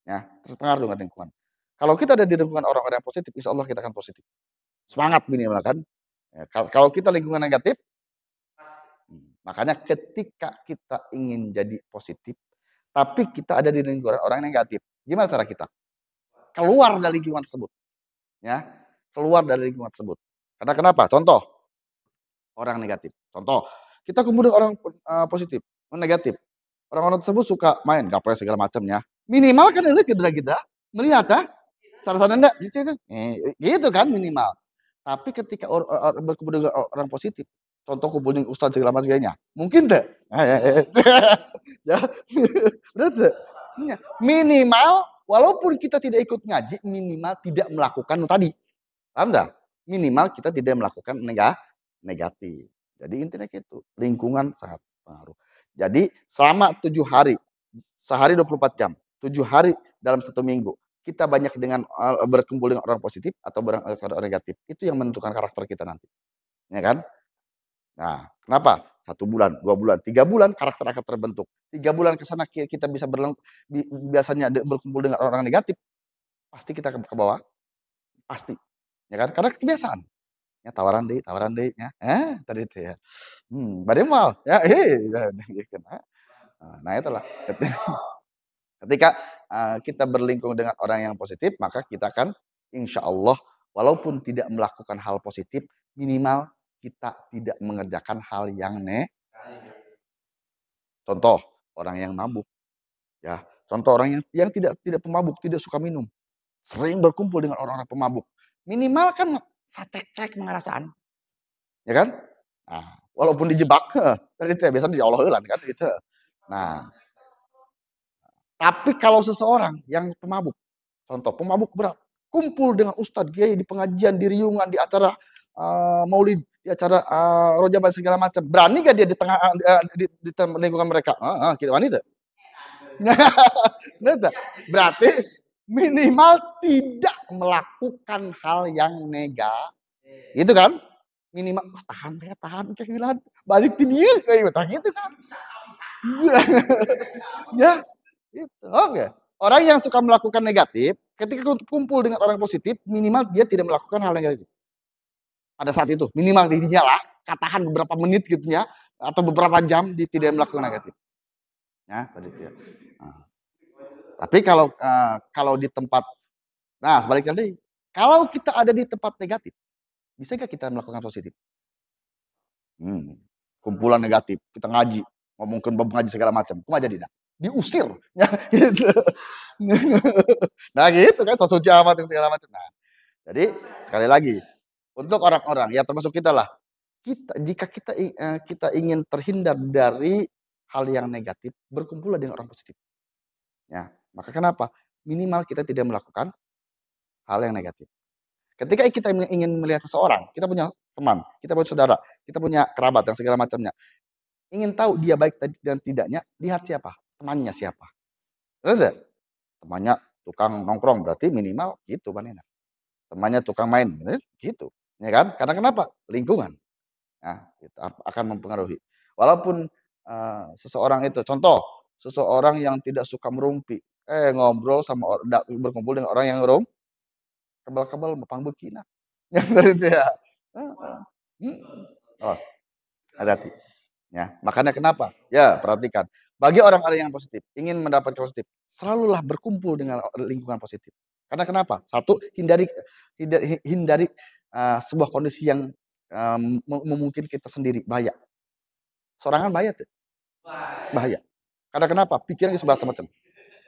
Ya, terpengaruh dengan lingkungan. Kalau kita ada di lingkungan orang-orang yang positif, insya Allah kita akan positif. Semangat minimal kan. Ya, kalau kita lingkungan negatif, makanya ketika kita ingin jadi positif, tapi kita ada di lingkungan orang negatif, gimana cara kita? Keluar dari lingkungan tersebut. Ya, keluar dari lingkungan tersebut. Karena kenapa? Contoh, orang negatif. Contoh, kita kumpul dengan orang positif, negatif. Orang-orang tersebut suka main gaplek segala macamnya. Minimal kan ini kita melihat ya. Salah-salah enggak gitu kan minimal. Tapi ketika berkumpul dengan orang positif, contoh kumpul dengan ustaz segala macamnya, mungkin deh. Ya, betul. Minimal walaupun kita tidak ikut ngaji, minimal tidak melakukan tadi. Paham enggak? Minimal kita tidak melakukan negatif. Jadi intinya gitu. Lingkungan sangat pengaruh. Jadi selama 7 hari, sehari 24 jam, 7 hari dalam 1 minggu, kita banyak dengan berkumpul dengan orang positif atau orang negatif. Itu yang menentukan karakter kita nanti. Ya kan? Nah, kenapa? 1 bulan, 2 bulan, 3 bulan karakter akan terbentuk. 3 bulan ke sana kita bisa biasanya berkumpul dengan orang negatif, pasti kita ke bawah. Pasti. Ya kan? Karena kebiasaan. Ya tawaran deh ya. Tadi itu ya. Bademal ya. Nah, itulah. Ketika kita berlingkung dengan orang yang positif, maka kita akan insya Allah walaupun tidak melakukan hal positif, minimal kita tidak mengerjakan hal yang Contoh, orang yang mabuk. Ya, contoh orang yang tidak pemabuk, tidak suka minum. Sering berkumpul dengan orang-orang pemabuk. Minimal kan cek mengarasaan. Ya kan? Nah, walaupun dijebak, kan itu ya, biasanya di Allah kan itu. Nah, tapi kalau seseorang yang pemabuk, contoh pemabuk berat, kumpul dengan ustadz, kiai di pengajian, di riungan, di acara maulid, di acara rojaban segala macam, berani gak dia di tengah di lingkungan mereka? Kita wanita. Berarti minimal tidak melakukan hal yang negatif, gitu kan? Minimal tahan kehilangan balik ke dia kayak gitu kan? Ya, itu oke. Orang yang suka melakukan negatif, ketika kumpul dengan orang positif, minimal dia tidak melakukan hal negatif. Pada saat itu, minimal dirinya lah, katakan beberapa menit gitu ya, atau beberapa jam dia tidak melakukan negatif. Ya, tadi itu ya. Nah. Tapi kalau di tempat, nah sebaliknya tadi, kalau kita ada di tempat negatif, bisa nggak kita melakukan positif? Kumpulan negatif, kita ngaji, ngomongin bab ngaji segala macam, cuma jadi diusir, ya gitu. Nah gitu kan, sosok amat segala macam. Nah, jadi sekali lagi untuk orang-orang ya termasuk kita lah, jika kita ingin terhindar dari hal yang negatif, berkumpullah dengan orang positif. Ya, maka kenapa? Minimal kita tidak melakukan hal yang negatif. Ketika kita ingin melihat seseorang, kita punya teman, kita punya saudara, kita punya kerabat yang segala macamnya. Ingin tahu dia baik dan tidaknya, lihat siapa, temannya siapa. Benar? Temannya tukang nongkrong, berarti minimal gitu Pak Nena. Temannya tukang main, gitu. Ya kan? Karena kenapa? Lingkungan. Nah, itu akan mempengaruhi. Walaupun seseorang itu, contoh, seseorang yang tidak suka merumpi, ngobrol sama berkumpul dengan orang yang kebal-kebal mepang bekina. Yang dari itu ya. Hati-hati. Ya, makanya kenapa? Ya, perhatikan. Bagi orang-orang yang positif, ingin mendapat positif, selalulah berkumpul dengan lingkungan positif. Karena kenapa? Satu, hindari sebuah kondisi yang memungkinkan kita sendiri bahaya. Sorangan bahaya tuh. Bahaya. Karena kenapa? Pikirannya semacam-macam.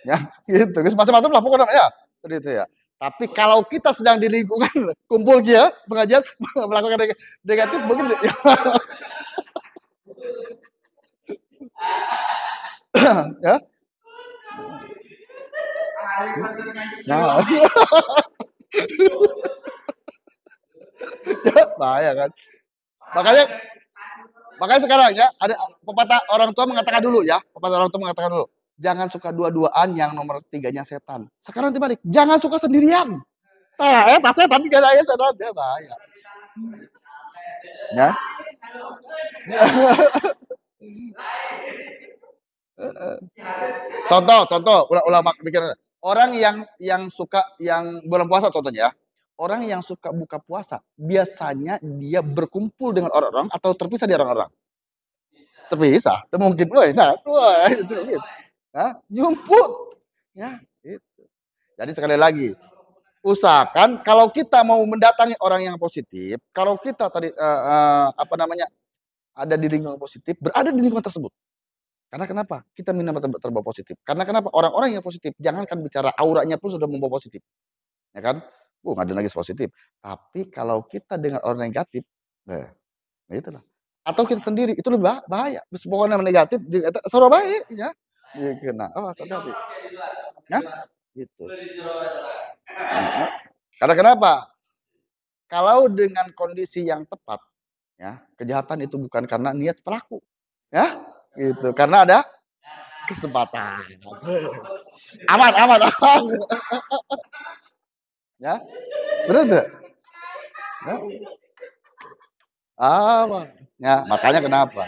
Ya, gitu. Semacam-macam lah pokoknya ya. Seperti itu ya. Tapi kalau kita sedang di lingkungan kumpul dia pengajian melakukan negatif begitu. Ya. Nah. Ya, bahaya kan. Makanya Makanya sekarang ya, ada pepatah orang tua mengatakan dulu ya, pepatah orang tua mengatakan dulu, jangan suka dua-duaan, yang nomor tiganya setan. Sekarang dibalik, jangan suka sendirian. Nah, tasnya tadi gak ada setan, dia bahaya. Ya. Contoh, ulama pikir orang yang suka yang bulan puasa contohnya ya. Orang yang suka buka puasa biasanya dia berkumpul dengan orang-orang atau terpisah dari orang-orang. Terpisah, itu mungkin. Wah, itu gitu. Nyumput. Ya, itu. Jadi sekali lagi, usahakan kalau kita mau mendatangi orang yang positif, kalau kita tadi ada di lingkungan positif, berada di lingkungan tersebut. Karena kenapa? Kita minimal terbawa positif. Karena kenapa? Orang-orang yang positif, jangankan bicara auranya pun sudah membawa positif. Ya kan? Nggak ada lagi positif. Tapi kalau kita dengan orang negatif, nah itulah. Atau kita sendiri, itu lebih bahaya. Pokoknya negatif, suruh baik. Ya. Nah, hati-hati. Ya? Gitu. Karena kenapa? Kalau dengan kondisi yang tepat, ya, kejahatan itu bukan karena niat pelaku. Ya, gitu. Karena ada kesempatan. Aman. Ya, benar tuh. Aman. Ya, makanya kenapa?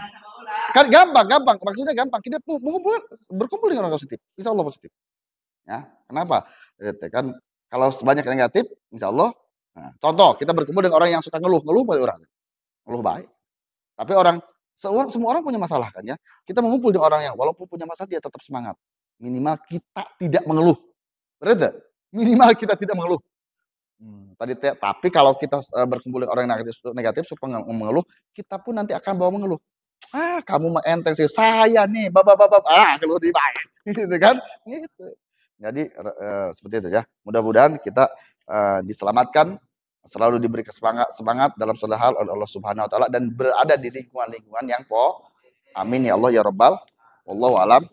Kan gampang. Maksudnya gampang. Kita berkumpul dengan orang positif. Insya Allah positif. Ya, kenapa? Kan kalau sebanyak negatif, insya Allah. Nah, contoh, kita berkumpul dengan orang yang suka ngeluh pada orang. Ngeluh baik. Tapi semua orang punya masalah kan ya. Kita mengumpul dengan orang yang walaupun punya masalah dia tetap semangat. Minimal kita tidak mengeluh. Benar? Minimal kita tidak mengeluh. Tapi kalau kita berkumpul dengan orang yang negatif supaya mengeluh, kita pun nanti akan bawa mengeluh. Kamu mah enteng sih, saya nih, keluh di baik, gitu kan? Gitu. Jadi seperti itu ya. Mudah-mudahan kita diselamatkan, selalu diberi semangat dalam segala hal oleh Allah Subhanahu Wa Taala dan berada di lingkungan yang amin ya Allah ya Rabbal. Wallahu alam.